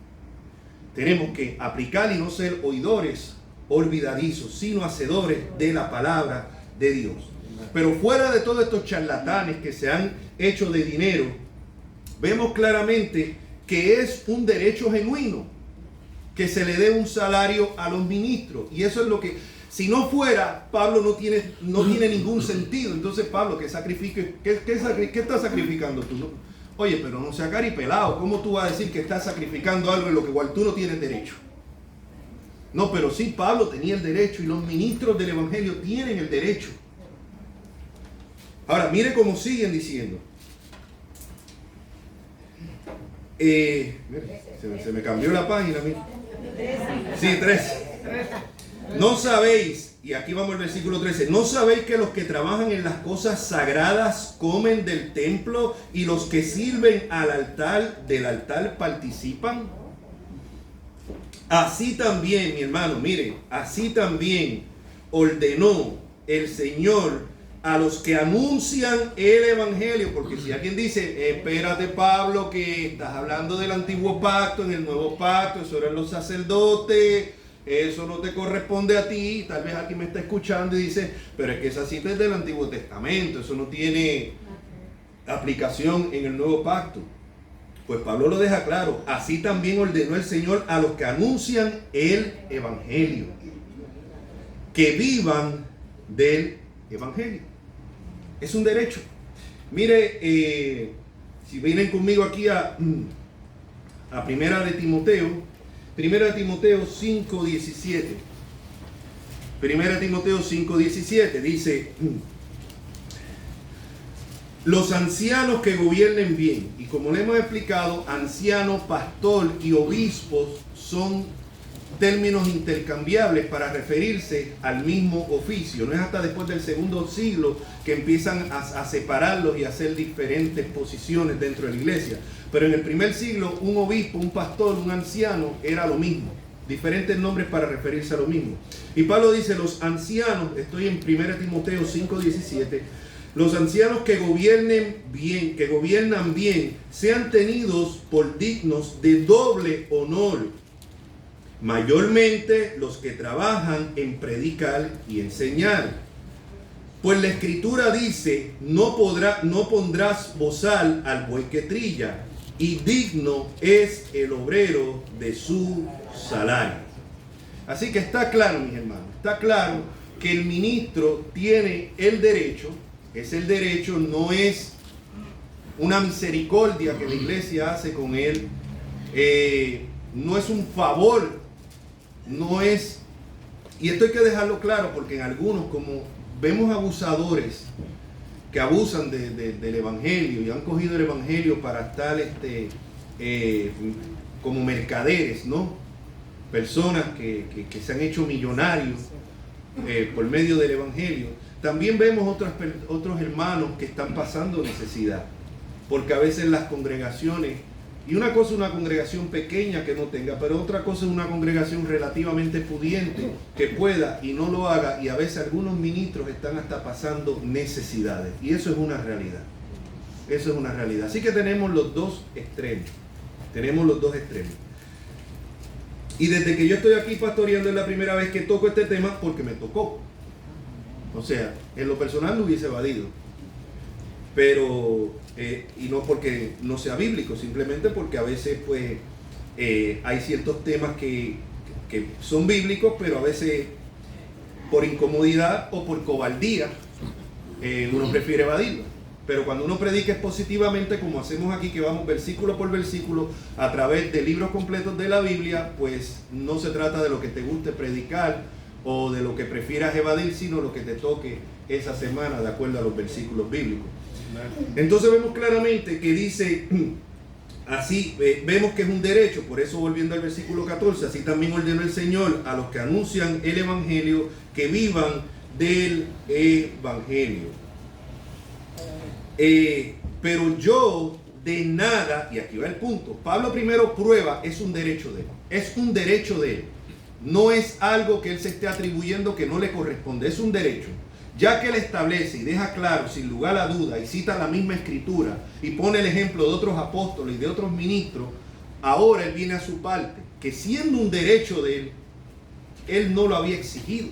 Tenemos que aplicar y no ser oidores olvidadizos, sino hacedores de la palabra de Dios. Pero fuera de todos estos charlatanes que se han hecho de dinero, vemos claramente que es un derecho genuino que se le dé un salario a los ministros. Y eso es lo que, si no fuera, Pablo no tiene ningún sentido. Entonces, Pablo, ¿qué estás sacrificando tú? Oye, pero no sea caripelado. ¿Cómo tú vas a decir que estás sacrificando algo en lo que igual tú no tienes derecho? No, pero sí, Pablo tenía el derecho y los ministros del Evangelio tienen el derecho. Ahora, mire cómo siguen diciendo. Se me cambió la página. Mire. Sí, 13. No sabéis, y aquí vamos al versículo 13, ¿no sabéis que los que trabajan en las cosas sagradas comen del templo y los que sirven al altar, del altar participan? Así también, mi hermano, mire, así también ordenó el Señor a los que anuncian el Evangelio. Porque si alguien dice, espérate, Pablo, que estás hablando del antiguo pacto, en el nuevo pacto, eso eran los sacerdotes, eso no te corresponde a ti. Tal vez aquí me está escuchando y dice, pero es que esa cita es del Antiguo Testamento, eso no tiene aplicación en el nuevo pacto. Pues Pablo lo deja claro, así también ordenó el Señor a los que anuncian el Evangelio, que vivan del Evangelio. Es un derecho. Mire, si vienen conmigo aquí a Primera de Timoteo 5:17. Primera de Timoteo 5:17 dice: los ancianos que gobiernen bien. Y como le hemos explicado, anciano, pastor y obispos son términos intercambiables para referirse al mismo oficio. No es hasta después del segundo siglo que empiezan a separarlos y a hacer diferentes posiciones dentro de la iglesia. Pero en el primer siglo, un obispo, un pastor, un anciano era lo mismo. Diferentes nombres para referirse a lo mismo. Y Pablo dice, los ancianos, estoy en 1 Timoteo 5:17, los ancianos que gobiernan bien, sean tenidos por dignos de doble honor, mayormente los que trabajan en predicar y enseñar. Pues la Escritura dice, no pondrás bozal al buey que trilla, y digno es el obrero de su salario. Así que está claro, mis hermanos, está claro que el ministro tiene el derecho, es el derecho, no es una misericordia que la iglesia hace con él, no es un favor, no es, y esto hay que dejarlo claro porque en algunos, como vemos abusadores que abusan del evangelio y han cogido el evangelio para estar como mercaderes, ¿no? Personas que se han hecho millonarios por medio del evangelio. También vemos otros hermanos que están pasando necesidad, porque a veces las congregaciones, y una cosa es una congregación pequeña que no tenga, pero otra cosa es una congregación relativamente pudiente que pueda y no lo haga, y a veces algunos ministros están hasta pasando necesidades, y eso es una realidad. Eso es una realidad. Así que tenemos los dos extremos. Tenemos los dos extremos. Y desde que yo estoy aquí pastoreando es la primera vez que toco este tema porque me tocó. O sea, en lo personal lo hubiese evadido. Pero, y no porque no sea bíblico, simplemente porque a veces pues hay ciertos temas que son bíblicos, pero a veces por incomodidad o por cobardía uno prefiere evadirlo. Pero cuando uno predica expositivamente, como hacemos aquí, que vamos versículo por versículo a través de libros completos de la Biblia, pues no se trata de lo que te guste predicar o de lo que prefieras evadir, sino lo que te toque esa semana de acuerdo a los versículos bíblicos. Entonces vemos claramente que dice, así vemos que es un derecho. Por eso, volviendo al versículo 14, así también ordenó el Señor a los que anuncian el evangelio que vivan del evangelio. Pero yo de nada, y aquí va el punto, Pablo primero prueba, es un derecho de él. Es un derecho de él. No es algo que él se esté atribuyendo que no le corresponde, es un derecho. Ya que él establece y deja claro, sin lugar a duda, y cita la misma escritura, y pone el ejemplo de otros apóstoles y de otros ministros, ahora él viene a su parte, que siendo un derecho de él no lo había exigido.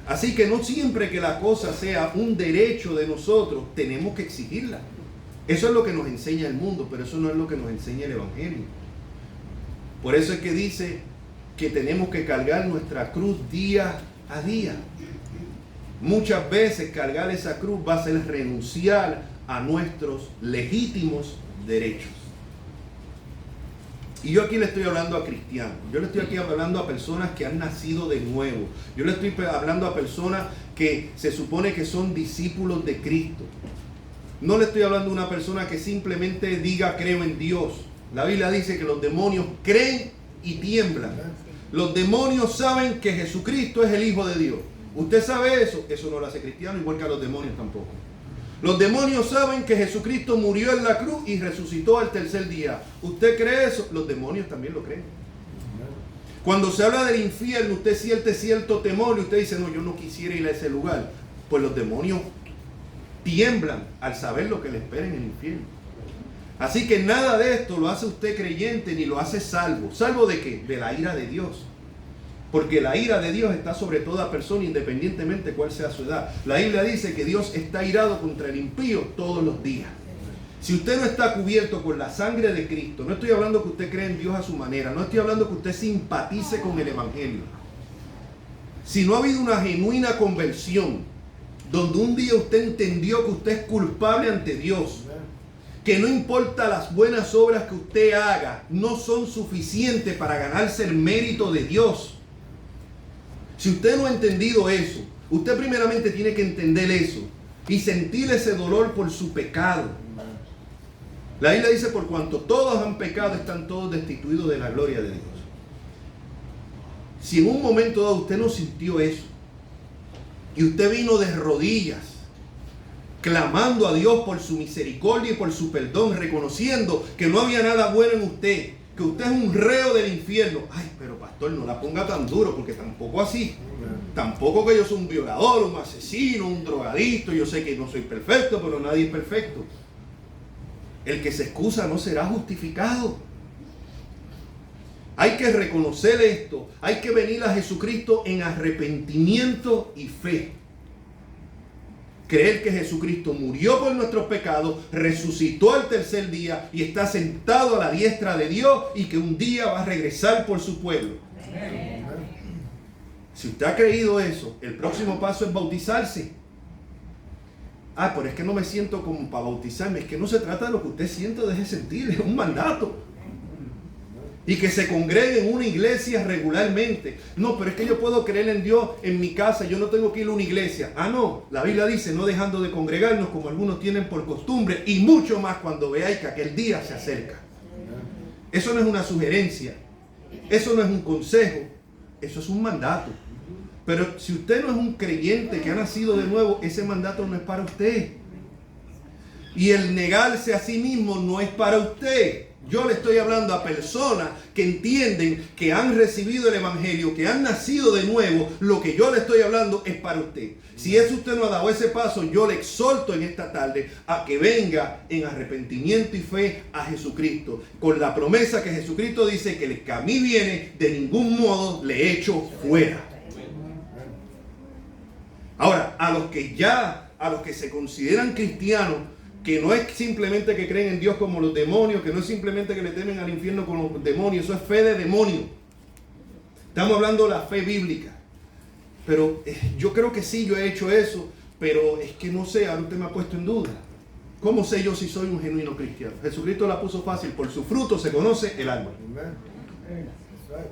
Así que no siempre que la cosa sea un derecho de nosotros, tenemos que exigirla. Eso es lo que nos enseña el mundo, pero eso no es lo que nos enseña el Evangelio. Por eso es que dice que tenemos que cargar nuestra cruz día a día. Muchas veces cargar esa cruz va a ser renunciar a nuestros legítimos derechos. Y yo aquí le estoy hablando a cristianos, yo le estoy aquí hablando a personas que han nacido de nuevo, yo le estoy hablando a personas que se supone que son discípulos de Cristo. No le estoy hablando a una persona que simplemente diga creo en Dios. La Biblia dice que los demonios creen y tiemblan. Los demonios saben que Jesucristo es el Hijo de Dios. ¿Usted sabe eso? Eso no lo hace cristiano, igual que a los demonios tampoco. Los demonios saben que Jesucristo murió en la cruz y resucitó al tercer día. ¿Usted cree eso? Los demonios también lo creen. Cuando se habla del infierno, usted siente cierto temor y usted dice, no, yo no quisiera ir a ese lugar. Pues los demonios tiemblan al saber lo que le espera en el infierno. Así que nada de esto lo hace usted creyente ni lo hace salvo. ¿Salvo de qué? De la ira de Dios. Porque la ira de Dios está sobre toda persona, independientemente cuál sea su edad. La Biblia dice que Dios está irado contra el impío todos los días. Si usted no está cubierto con la sangre de Cristo, no estoy hablando que usted cree en Dios a su manera, no estoy hablando que usted simpatice con el Evangelio. Si no ha habido una genuina conversión, donde un día usted entendió que usted es culpable ante Dios, que no importa las buenas obras que usted haga, no son suficientes para ganarse el mérito de Dios. Si usted no ha entendido eso, usted primeramente tiene que entender eso y sentir ese dolor por su pecado. La Biblia dice, por cuanto todos han pecado, están todos destituidos de la gloria de Dios. Si en un momento dado usted no sintió eso y usted vino de rodillas, clamando a Dios por su misericordia y por su perdón, reconociendo que no había nada bueno en usted, que usted es un reo del infierno. Ay, pero pastor, no la ponga tan duro, porque tampoco así. Tampoco que yo soy un violador, un asesino, un drogadicto. Yo sé que no soy perfecto, pero nadie es perfecto. El que se excusa no será justificado. Hay que reconocer esto. Hay que venir a Jesucristo en arrepentimiento y fe. Creer que Jesucristo murió por nuestros pecados, resucitó al tercer día y está sentado a la diestra de Dios y que un día va a regresar por su pueblo. Amén. Si usted ha creído eso, el próximo paso es bautizarse. Ah, pero es que no me siento como para bautizarme. Es que no se trata de lo que usted siente o deje sentir, es un mandato. Y que se congregue en una iglesia regularmente. No, pero es que yo puedo creer en Dios en mi casa, yo no tengo que ir a una iglesia. Ah, no, la Biblia dice, no dejando de congregarnos como algunos tienen por costumbre, y mucho más cuando veáis que aquel día se acerca. Eso no es una sugerencia, eso no es un consejo, eso es un mandato. Pero si usted no es un creyente que ha nacido de nuevo, ese mandato no es para usted. Y el negarse a sí mismo no es para usted. Yo le estoy hablando a personas que entienden que han recibido el Evangelio, que han nacido de nuevo. Lo que yo le estoy hablando es para usted. Si eso usted no ha dado ese paso, yo le exhorto en esta tarde a que venga en arrepentimiento y fe a Jesucristo, con la promesa que Jesucristo dice que el que a mí viene, de ningún modo le echo fuera. Ahora, a los que se consideran cristianos, que no es simplemente que creen en Dios como los demonios, que no es simplemente que le temen al infierno como los demonios, eso es fe de demonio. Estamos hablando de la fe bíblica. Pero yo creo que sí, yo he hecho eso, pero es que no sé, ahora usted me ha puesto en duda. ¿Cómo sé yo si soy un genuino cristiano? Jesucristo la puso fácil, por su fruto se conoce el árbol.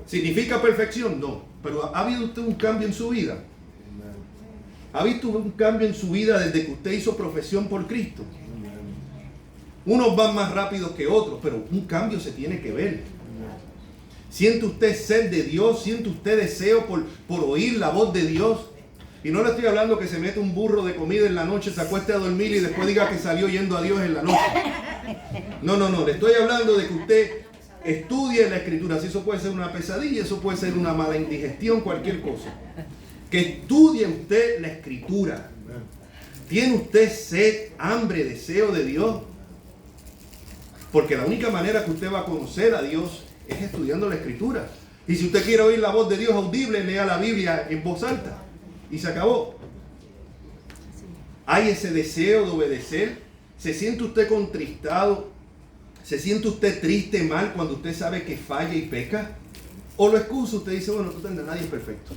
¿Significa perfección? No. Pero ¿ha habido usted un cambio en su vida? ¿Ha visto un cambio en su vida desde que usted hizo profesión por Cristo? Unos van más rápido que otros, pero un cambio se tiene que ver. ¿Siente usted sed de Dios? ¿Siente usted deseo por oír la voz de Dios? Y no le estoy hablando que se mete un burro de comida en la noche, se acueste a dormir y después diga que salió yendo a Dios en la noche. No. Le estoy hablando de que usted estudie la Escritura. Si eso puede ser una pesadilla, eso puede ser una mala indigestión, cualquier cosa. Que estudie usted la Escritura. ¿Tiene usted sed, hambre, deseo de Dios? Porque la única manera que usted va a conocer a Dios es estudiando la Escritura. Y si usted quiere oír la voz de Dios audible, lea la Biblia en voz alta. Y se acabó. ¿Hay ese deseo de obedecer? ¿Se siente usted contristado? ¿Se siente usted triste, mal, cuando usted sabe que falla y peca? ¿O lo excusa? Usted dice, bueno, nadie es perfecto.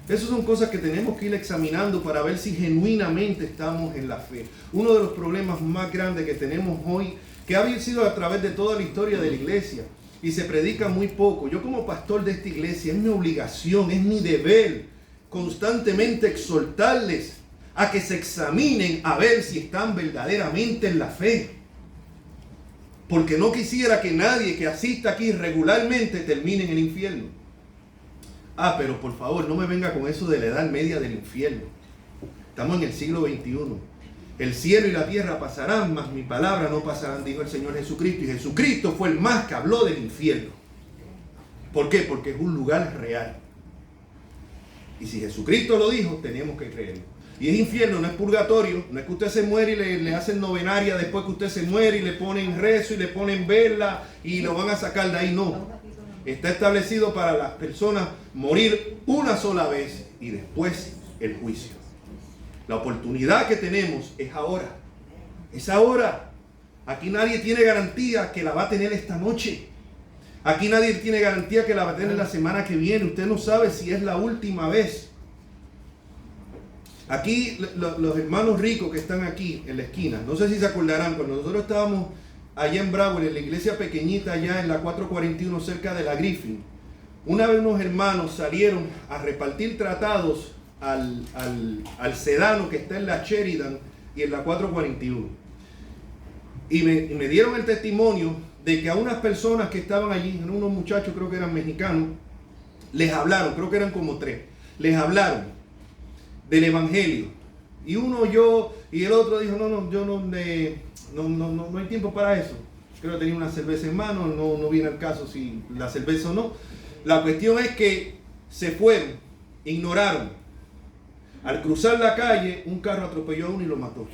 Esas son cosas que tenemos que ir examinando para ver si genuinamente estamos en la fe. Uno de los problemas más grandes que tenemos hoy, que ha sido a través de toda la historia de la iglesia, y se predica muy poco. Yo como pastor de esta iglesia, es mi obligación, es mi deber constantemente exhortarles a que se examinen a ver si están verdaderamente en la fe. Porque no quisiera que nadie que asista aquí regularmente termine en el infierno. Pero por favor, no me venga con eso de la edad media del infierno. Estamos en el siglo XXI. El cielo y la tierra pasarán, mas mi palabra no pasarán, dijo el Señor Jesucristo. Y Jesucristo fue el más que habló del infierno. ¿Por qué? Porque es un lugar real. Y si Jesucristo lo dijo, tenemos que creerlo. Y es infierno, no es purgatorio. No es que usted se muere y le hacen novenaria después que usted se muere y le ponen rezo y le ponen vela y lo van a sacar de ahí. No. Está establecido para las personas morir una sola vez y después el juicio. La oportunidad que tenemos es ahora. Es ahora. Aquí nadie tiene garantía que la va a tener esta noche. Aquí nadie tiene garantía que la va a tener la semana que viene. Usted no sabe si es la última vez. Aquí los hermanos ricos que están aquí en la esquina, no sé si se acordarán, cuando nosotros estábamos allá en Broward, en la iglesia pequeñita allá en la 441 cerca de la Griffin, una vez unos hermanos salieron a repartir tratados al sedano que está en la Sheridan y en la 441. Y me dieron el testimonio de que a unas personas que estaban allí, unos muchachos creo que eran mexicanos, les hablaron, creo que eran como 3, les hablaron del evangelio. Y uno oyó y el otro dijo, no hay tiempo para eso. Creo que tenía una cerveza en mano, no viene al caso si la cerveza o no. La cuestión es que se fueron, ignoraron. Al cruzar la calle, un carro atropelló a uno y lo mató.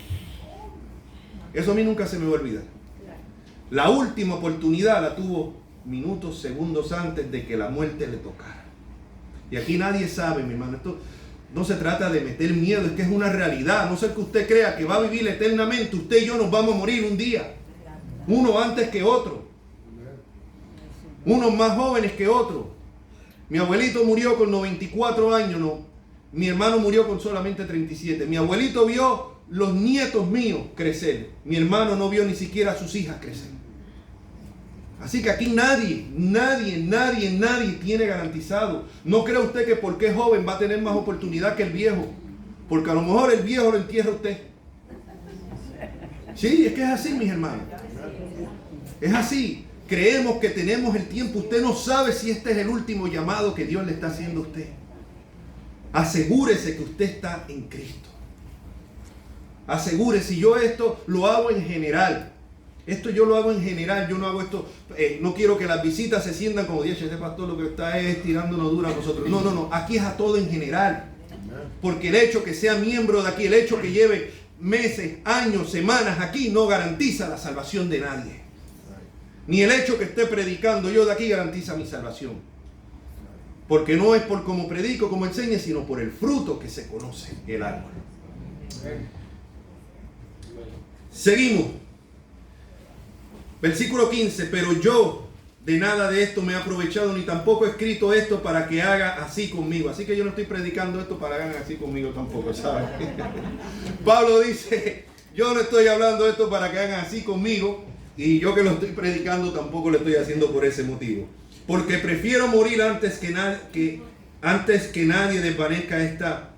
Eso a mí nunca se me va a olvidar. La última oportunidad la tuvo minutos, segundos antes de que la muerte le tocara. Y aquí nadie sabe, mi hermano, esto no se trata de meter miedo, es que es una realidad. No sé que usted crea que va a vivir eternamente. Usted y yo nos vamos a morir un día. Uno antes que otro. Unos más jóvenes que otros. Mi abuelito murió con 94 años, no. Mi hermano murió con solamente 37. Mi abuelito vio los nietos míos crecer. Mi hermano no vio ni siquiera a sus hijas crecer. Así que aquí nadie tiene garantizado. No crea usted que porque es joven va a tener más oportunidad que el viejo. Porque a lo mejor el viejo lo entierra usted. Sí, es que es así, mis hermanos. Es así. Creemos que tenemos el tiempo. Usted no sabe si este es el último llamado que Dios le está haciendo a usted. Asegúrese que usted está en Cristo. Asegúrese. Yo esto lo hago en general. Esto yo lo hago en general, yo no hago esto, no quiero que las visitas se sientan como, Dios, este pastor lo que está es tirándonos duro a nosotros. No, aquí es a todo en general. Porque el hecho que sea miembro de aquí, el hecho que lleve meses, años, semanas aquí, no garantiza la salvación de nadie. Ni el hecho que esté predicando yo de aquí garantiza mi salvación. Porque no es por cómo predico, como enseño, sino por el fruto que se conoce el árbol. Seguimos. Versículo 15, pero yo de nada de esto me he aprovechado, ni tampoco he escrito esto para que haga así conmigo. Así que yo no estoy predicando esto para que hagan así conmigo tampoco, ¿sabes? Pablo dice, yo no estoy hablando esto para que hagan así conmigo, y yo que lo estoy predicando tampoco lo estoy haciendo por ese motivo. Porque prefiero morir antes que nadie desvanezca esta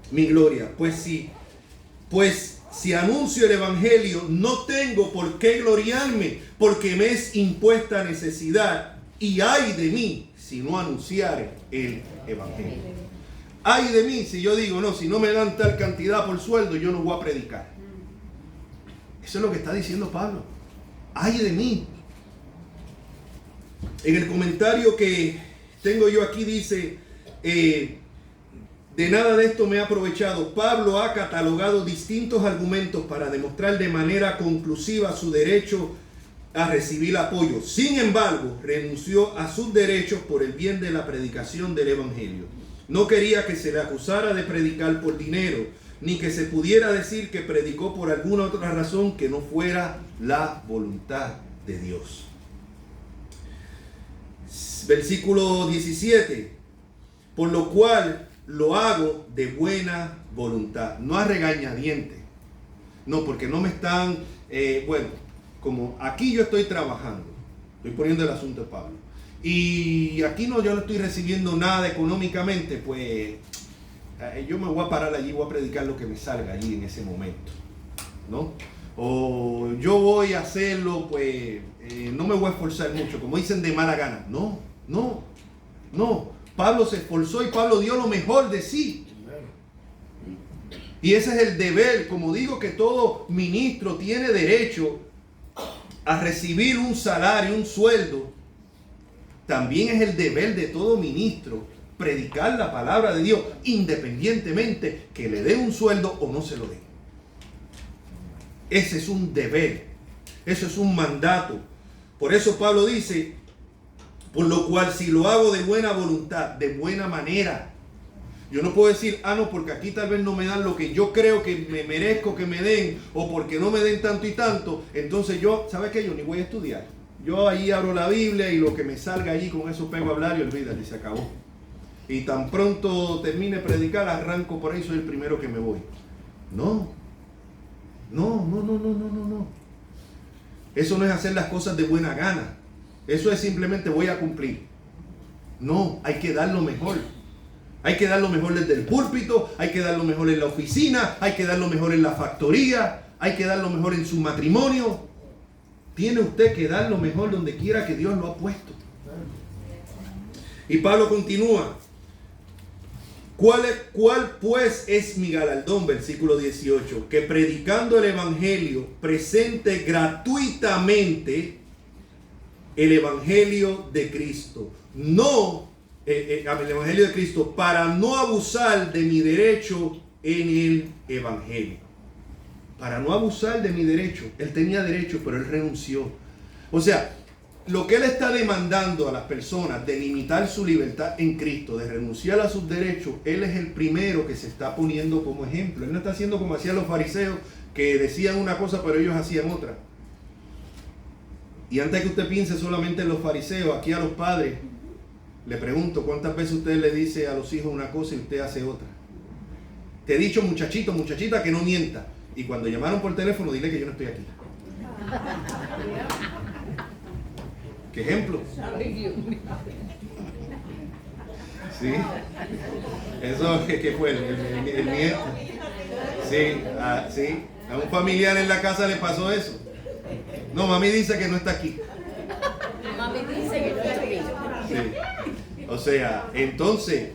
mi gloria. Pues si anuncio el evangelio, no tengo por qué gloriarme, porque me es impuesta necesidad, y ay de mí si no anunciare el evangelio. Ay de mí si yo digo, no, si no me dan tal cantidad por sueldo, yo no voy a predicar. Eso es lo que está diciendo Pablo. Ay de mí. En el comentario que tengo yo aquí dice, de nada de esto me he aprovechado. Pablo ha catalogado distintos argumentos para demostrar de manera conclusiva su derecho a recibir apoyo. Sin embargo, renunció a sus derechos por el bien de la predicación del Evangelio. No quería que se le acusara de predicar por dinero, ni que se pudiera decir que predicó por alguna otra razón que no fuera la voluntad de Dios. Versículo 17. Por lo cual lo hago de buena voluntad, no a regañadientes. No, porque no me están, como aquí yo estoy trabajando, estoy poniendo el asunto de Pablo, y aquí yo no estoy recibiendo nada económicamente, pues yo me voy a parar allí, voy a predicar lo que me salga allí en ese momento, ¿no? O yo voy a hacerlo, pues no me voy a esforzar mucho, como dicen, de mala gana. No. Pablo se esforzó y Pablo dio lo mejor de sí. Y ese es el deber, como digo, que todo ministro tiene derecho a recibir un salario, un sueldo. También es el deber de todo ministro predicar la palabra de Dios, independientemente que le dé un sueldo o no se lo dé. Ese es un deber, eso es un mandato. Por eso Pablo dice, por lo cual si lo hago de buena voluntad, de buena manera. Yo no puedo decir, no, porque aquí tal vez no me dan lo que yo creo que me merezco que me den, o porque no me den tanto y tanto, entonces yo, ¿sabes qué? Yo ni voy a estudiar. Yo ahí abro la Biblia y lo que me salga allí, con eso pego a hablar y olvídate, se acabó. Y tan pronto termine de predicar, arranco por ahí, soy el primero que me voy. No. Eso no es hacer las cosas de buena gana. Eso es simplemente voy a cumplir. No, hay que dar lo mejor. Hay que dar lo mejor desde el púlpito, hay que dar lo mejor en la oficina, hay que dar lo mejor en la factoría, hay que dar lo mejor en su matrimonio. Tiene usted que dar lo mejor donde quiera que Dios lo ha puesto. Y Pablo continúa. ¿Cuál pues es mi galardón? Versículo 18. Que predicando el Evangelio presente gratuitamente el Evangelio de Cristo. El Evangelio de Cristo, para no abusar de mi derecho en el Evangelio. Para no abusar de mi derecho. Él tenía derecho, pero él renunció. O sea, lo que él está demandando a las personas de limitar su libertad en Cristo, de renunciar a sus derechos, él es el primero que se está poniendo como ejemplo. Él no está haciendo como hacían los fariseos, que decían una cosa pero ellos hacían otra. Y antes que usted piense solamente en los fariseos, aquí a los padres, le pregunto, ¿cuántas veces usted le dice a los hijos una cosa y usted hace otra? Te he dicho, muchachito, muchachita, que no mienta. Y cuando llamaron por teléfono, dile que yo no estoy aquí. ¿Qué ejemplo? ¿Sí? Eso, ¿qué fue? El nieto. Sí, a un familiar en la casa le pasó eso. No, mami dice que no está aquí. Mami dice que no está aquí. Sí. O sea, entonces,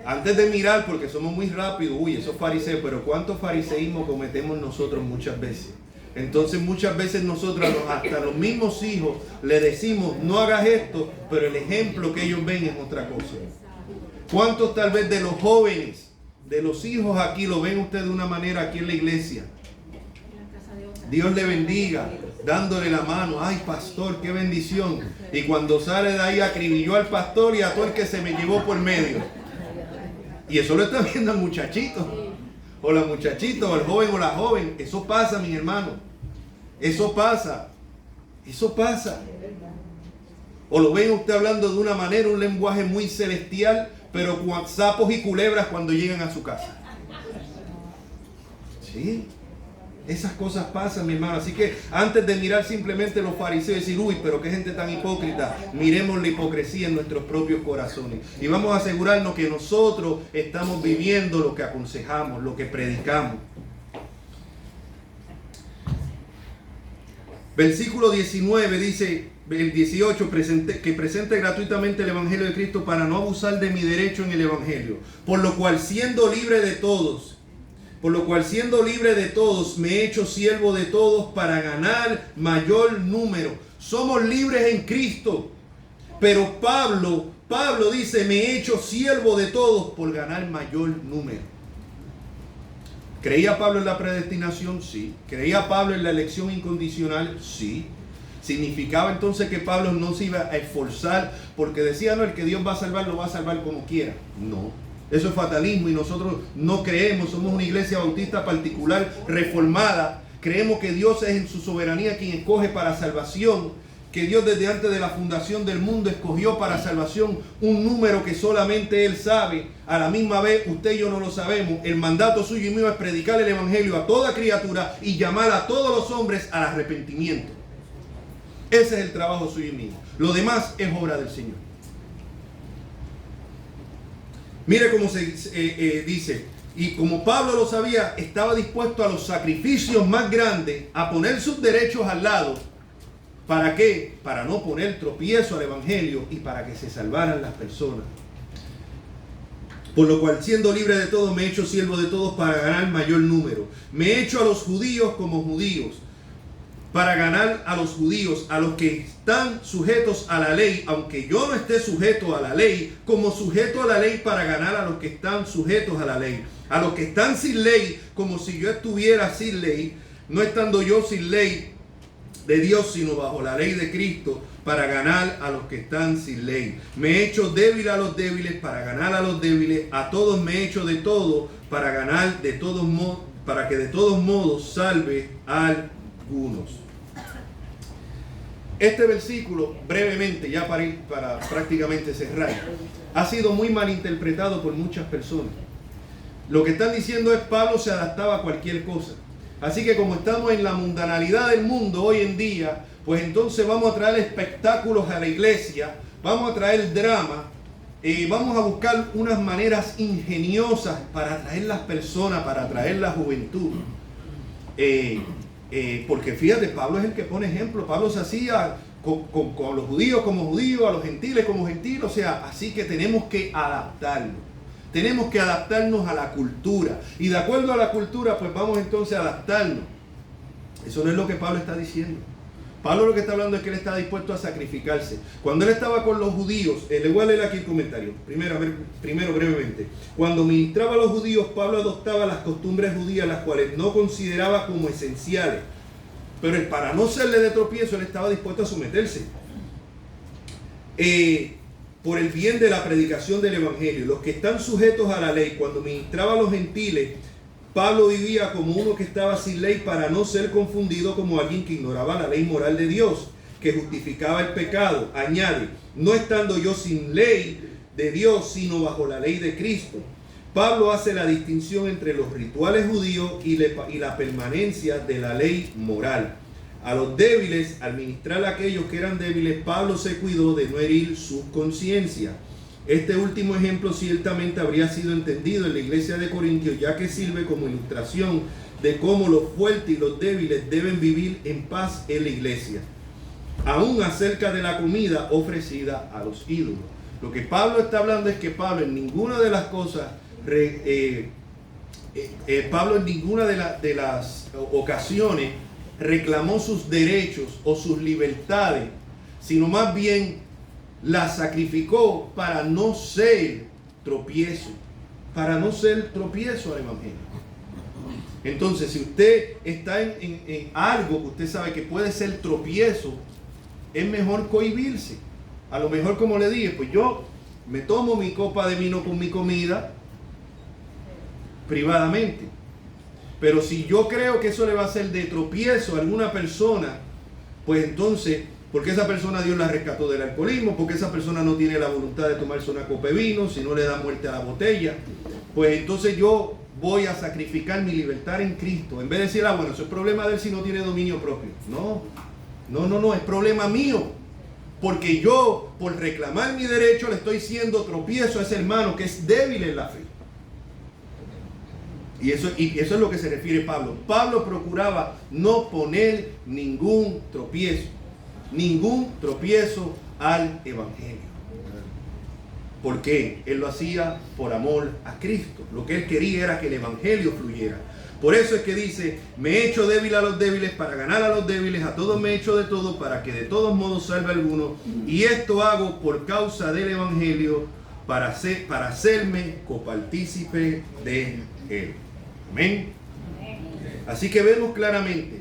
antes de mirar, porque somos muy rápidos, esos fariseos, pero ¿cuántos fariseísmos cometemos nosotros muchas veces? Entonces muchas veces nosotros, hasta los mismos hijos, le decimos, no hagas esto, pero el ejemplo que ellos ven es otra cosa. ¿Cuántos tal vez de los jóvenes, de los hijos aquí, lo ven usted de una manera aquí en la iglesia? Dios le bendiga, dándole la mano. Ay, pastor, qué bendición. Y cuando sale de ahí, acribilló al pastor y a todo el que se me llevó por medio. Y eso lo está viendo el muchachito, o la muchachita, o el joven o la joven. Eso pasa, mi hermano. Eso pasa. O lo ven usted hablando de una manera, un lenguaje muy celestial, pero con sapos y culebras cuando llegan a su casa. Sí. Esas cosas pasan, mi hermano. Así que antes de mirar simplemente los fariseos y decir, pero qué gente tan hipócrita, miremos la hipocresía en nuestros propios corazones. Y vamos a asegurarnos que nosotros estamos viviendo lo que aconsejamos, lo que predicamos. Versículo 19 dice, el 18, que presente gratuitamente el Evangelio de Cristo para no abusar de mi derecho en el Evangelio. Por lo cual siendo libre de todos, me he hecho siervo de todos para ganar mayor número. Somos libres en Cristo. Pero Pablo dice, me he hecho siervo de todos por ganar mayor número. ¿Creía Pablo en la predestinación? Sí. ¿Creía Pablo en la elección incondicional? Sí. ¿Significaba entonces que Pablo no se iba a esforzar porque decía, no, el que Dios va a salvar, lo va a salvar como quiera? No. Eso es fatalismo y nosotros no creemos. Somos una iglesia bautista particular, reformada. Creemos que Dios es en su soberanía quien escoge para salvación. Que Dios desde antes de la fundación del mundo escogió para salvación un número que solamente Él sabe. A la misma vez usted y yo no lo sabemos. El mandato suyo y mío es predicar el Evangelio a toda criatura y llamar a todos los hombres al arrepentimiento. Ese es el trabajo suyo y mío. Lo demás es obra del Señor. Mire cómo se dice. Y como Pablo lo sabía, estaba dispuesto a los sacrificios más grandes, a poner sus derechos al lado. ¿Para qué? Para no poner tropiezo al Evangelio y para que se salvaran las personas. Por lo cual, siendo libre de todos, me he hecho siervo de todos para ganar mayor número. Me he hecho a los judíos como judíos, para ganar a los judíos, a los que están sujetos a la ley, aunque yo no esté sujeto a la ley, como sujeto a la ley para ganar a los que están sujetos a la ley. A los que están sin ley, como si yo estuviera sin ley, no estando yo sin ley de Dios, sino bajo la ley de Cristo, para ganar a los que están sin ley. Me he hecho débil a los débiles para ganar a los débiles. A todos me he hecho de todo para ganar de todos modos, para que de todos modos salve a algunos. Este versículo, brevemente, ya para prácticamente cerrar, ha sido muy mal interpretado por muchas personas. Lo que están diciendo es Pablo se adaptaba a cualquier cosa. Así que como estamos en la mundanalidad del mundo hoy en día, pues entonces vamos a traer espectáculos a la iglesia, vamos a traer drama, vamos a buscar unas maneras ingeniosas para atraer las personas, para atraer la juventud. Porque fíjate, Pablo es el que pone ejemplo. Pablo se hacía con los judíos como judíos, a los gentiles como gentiles, o sea, así que tenemos que adaptarlo. Tenemos que adaptarnos a la cultura. Y de acuerdo a la cultura, pues vamos entonces a adaptarnos. Eso no es lo que Pablo está diciendo. Pablo lo que está hablando es que él está dispuesto a sacrificarse. Cuando él estaba con los judíos, le voy a leer aquí el comentario. Primero brevemente. Cuando ministraba a los judíos, Pablo adoptaba las costumbres judías, las cuales no consideraba como esenciales. Pero para no serle de tropiezo, él estaba dispuesto a someterse. Por el bien de la predicación del Evangelio. Los que están sujetos a la ley, cuando ministraba a los gentiles, Pablo vivía como uno que estaba sin ley para no ser confundido como alguien que ignoraba la ley moral de Dios, que justificaba el pecado. Añade, no estando yo sin ley de Dios, sino bajo la ley de Cristo. Pablo hace la distinción entre los rituales judíos y la permanencia de la ley moral. A los débiles, al ministrar a aquellos que eran débiles, Pablo se cuidó de no herir su conciencia. Este último ejemplo ciertamente habría sido entendido en la iglesia de Corintios, ya que sirve como ilustración de cómo los fuertes y los débiles deben vivir en paz en la iglesia. Aún acerca de la comida ofrecida a los ídolos. Lo que Pablo está hablando es que Pablo en ninguna de las cosas, Pablo en ninguna de las ocasiones reclamó sus derechos o sus libertades, sino más bien las sacrificó para no ser tropiezo, al Evangelio. Entonces, si usted está en algo que usted sabe que puede ser tropiezo, es mejor cohibirse. A lo mejor, como le dije, pues yo me tomo mi copa de vino con mi comida privadamente. Pero si yo creo que eso le va a ser de tropiezo a alguna persona, pues entonces, porque esa persona Dios la rescató del alcoholismo, porque esa persona no tiene la voluntad de tomarse una copa de vino, si no le da muerte a la botella, pues entonces yo voy a sacrificar mi libertad en Cristo. En vez de decir, bueno, eso es problema de él si no tiene dominio propio. No, es problema mío. Porque yo, por reclamar mi derecho, le estoy siendo tropiezo a ese hermano que es débil en la fe. Y eso es lo que se refiere Pablo. Pablo procuraba no poner ningún tropiezo al Evangelio. ¿Por qué? Él lo hacía por amor a Cristo. Lo que él quería era que el Evangelio fluyera. Por eso es que dice, me he hecho débil a los débiles para ganar a los débiles, a todos me he hecho de todo para que de todos modos salve a alguno. Y esto hago por causa del Evangelio para hacerme copartícipe de él. Amén. Así que vemos claramente,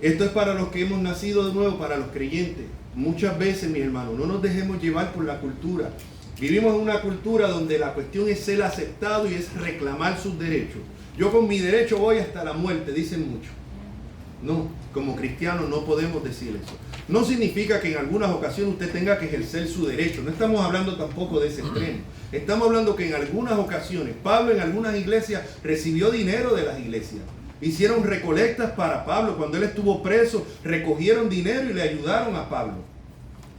esto es para los que hemos nacido de nuevo, para los creyentes. Muchas veces, mis hermanos, no nos dejemos llevar por la cultura. Vivimos en una cultura donde la cuestión es ser aceptado y es reclamar sus derechos. Yo con mi derecho voy hasta la muerte, dicen muchos. No, como cristianos no podemos decir eso. No significa que en algunas ocasiones usted tenga que ejercer su derecho. No estamos hablando tampoco de ese extremo. Estamos hablando que en algunas ocasiones, Pablo en algunas iglesias recibió dinero de las iglesias. Hicieron recolectas para Pablo. Cuando él estuvo preso, recogieron dinero y le ayudaron a Pablo.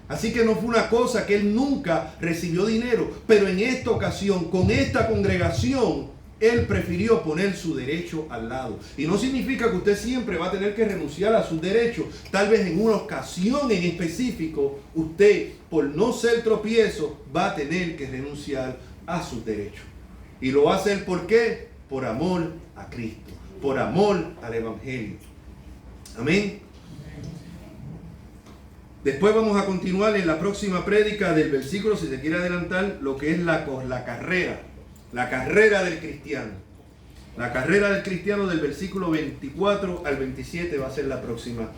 Así que no fue una cosa que él nunca recibió dinero. Pero en esta ocasión, con esta congregación, él prefirió poner su derecho al lado. Y no significa que usted siempre va a tener que renunciar a sus derechos. Tal vez en una ocasión en específico, usted, por no ser tropiezo, va a tener que renunciar a sus derechos. Y lo va a hacer ¿por qué? Por amor a Cristo, por amor al Evangelio. Amén. Después vamos a continuar en la próxima prédica del versículo, si se quiere adelantar, lo que es la carrera. La carrera del cristiano. La carrera del cristiano del versículo 24 al 27 va a ser la próxima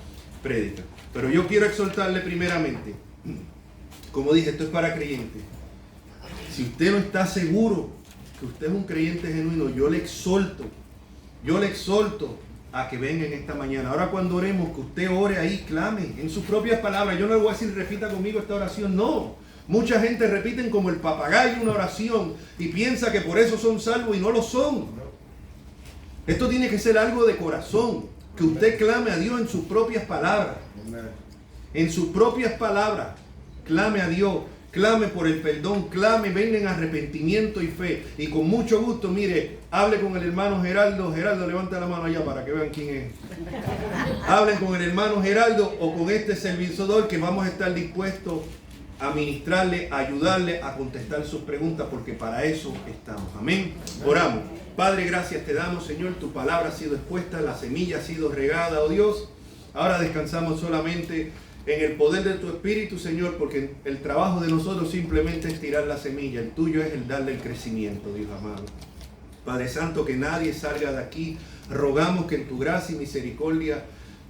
prédica. Pero yo quiero exhortarle primeramente, como dije, esto es para creyentes. Si usted no está seguro que usted es un creyente genuino, yo le exhorto a que venga en esta mañana. Ahora cuando oremos, que usted ore ahí, clame en sus propias palabras. Yo no le voy a decir repita conmigo esta oración, no. Mucha gente repiten como el papagayo una oración y piensa que por eso son salvos y no lo son. Esto tiene que ser algo de corazón, que usted clame a Dios en sus propias palabras. En sus propias palabras, clame a Dios, clame por el perdón, clame, venga en arrepentimiento y fe. Y con mucho gusto, mire, hable con el hermano Geraldo. Geraldo, levanta la mano allá para que vean quién es. Hablen con el hermano Geraldo o con este servidor que vamos a estar dispuestos a ministrarle, a ayudarle a contestar sus preguntas, porque para eso estamos. Amén. Oramos. Padre, gracias te damos, Señor. Tu palabra ha sido expuesta, la semilla ha sido regada, oh Dios. Ahora descansamos solamente en el poder de tu Espíritu, Señor, porque el trabajo de nosotros simplemente es tirar la semilla. El tuyo es el darle el crecimiento, Dios amado. Padre Santo, que nadie salga de aquí. Rogamos que en tu gracia y misericordia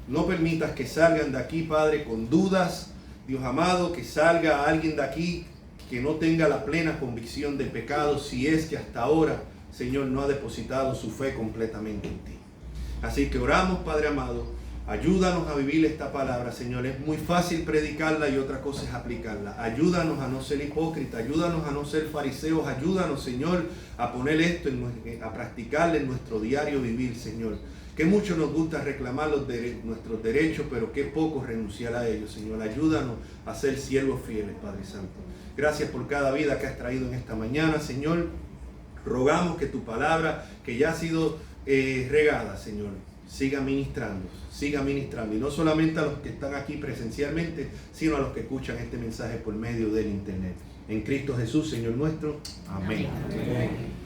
no permitas que salgan de aquí, Padre, con dudas. Dios amado, que salga alguien de aquí que no tenga la plena convicción de pecado, si es que hasta ahora, Señor, no ha depositado su fe completamente en ti. Así que oramos, Padre amado, ayúdanos a vivir esta palabra, Señor. Es muy fácil predicarla y otra cosa es aplicarla. Ayúdanos a no ser hipócritas, ayúdanos a no ser fariseos, ayúdanos, Señor, a poner esto, a practicarlo en nuestro diario vivir, Señor. Que mucho nos gusta reclamar nuestros derechos, pero que poco renunciar a ellos, Señor. Ayúdanos a ser siervos fieles, Padre Santo. Gracias por cada vida que has traído en esta mañana, Señor. Rogamos que tu palabra, que ya ha sido regada, Señor, siga ministrando. Y no solamente a los que están aquí presencialmente, sino a los que escuchan este mensaje por medio del internet. En Cristo Jesús, Señor nuestro. Amén. Amén.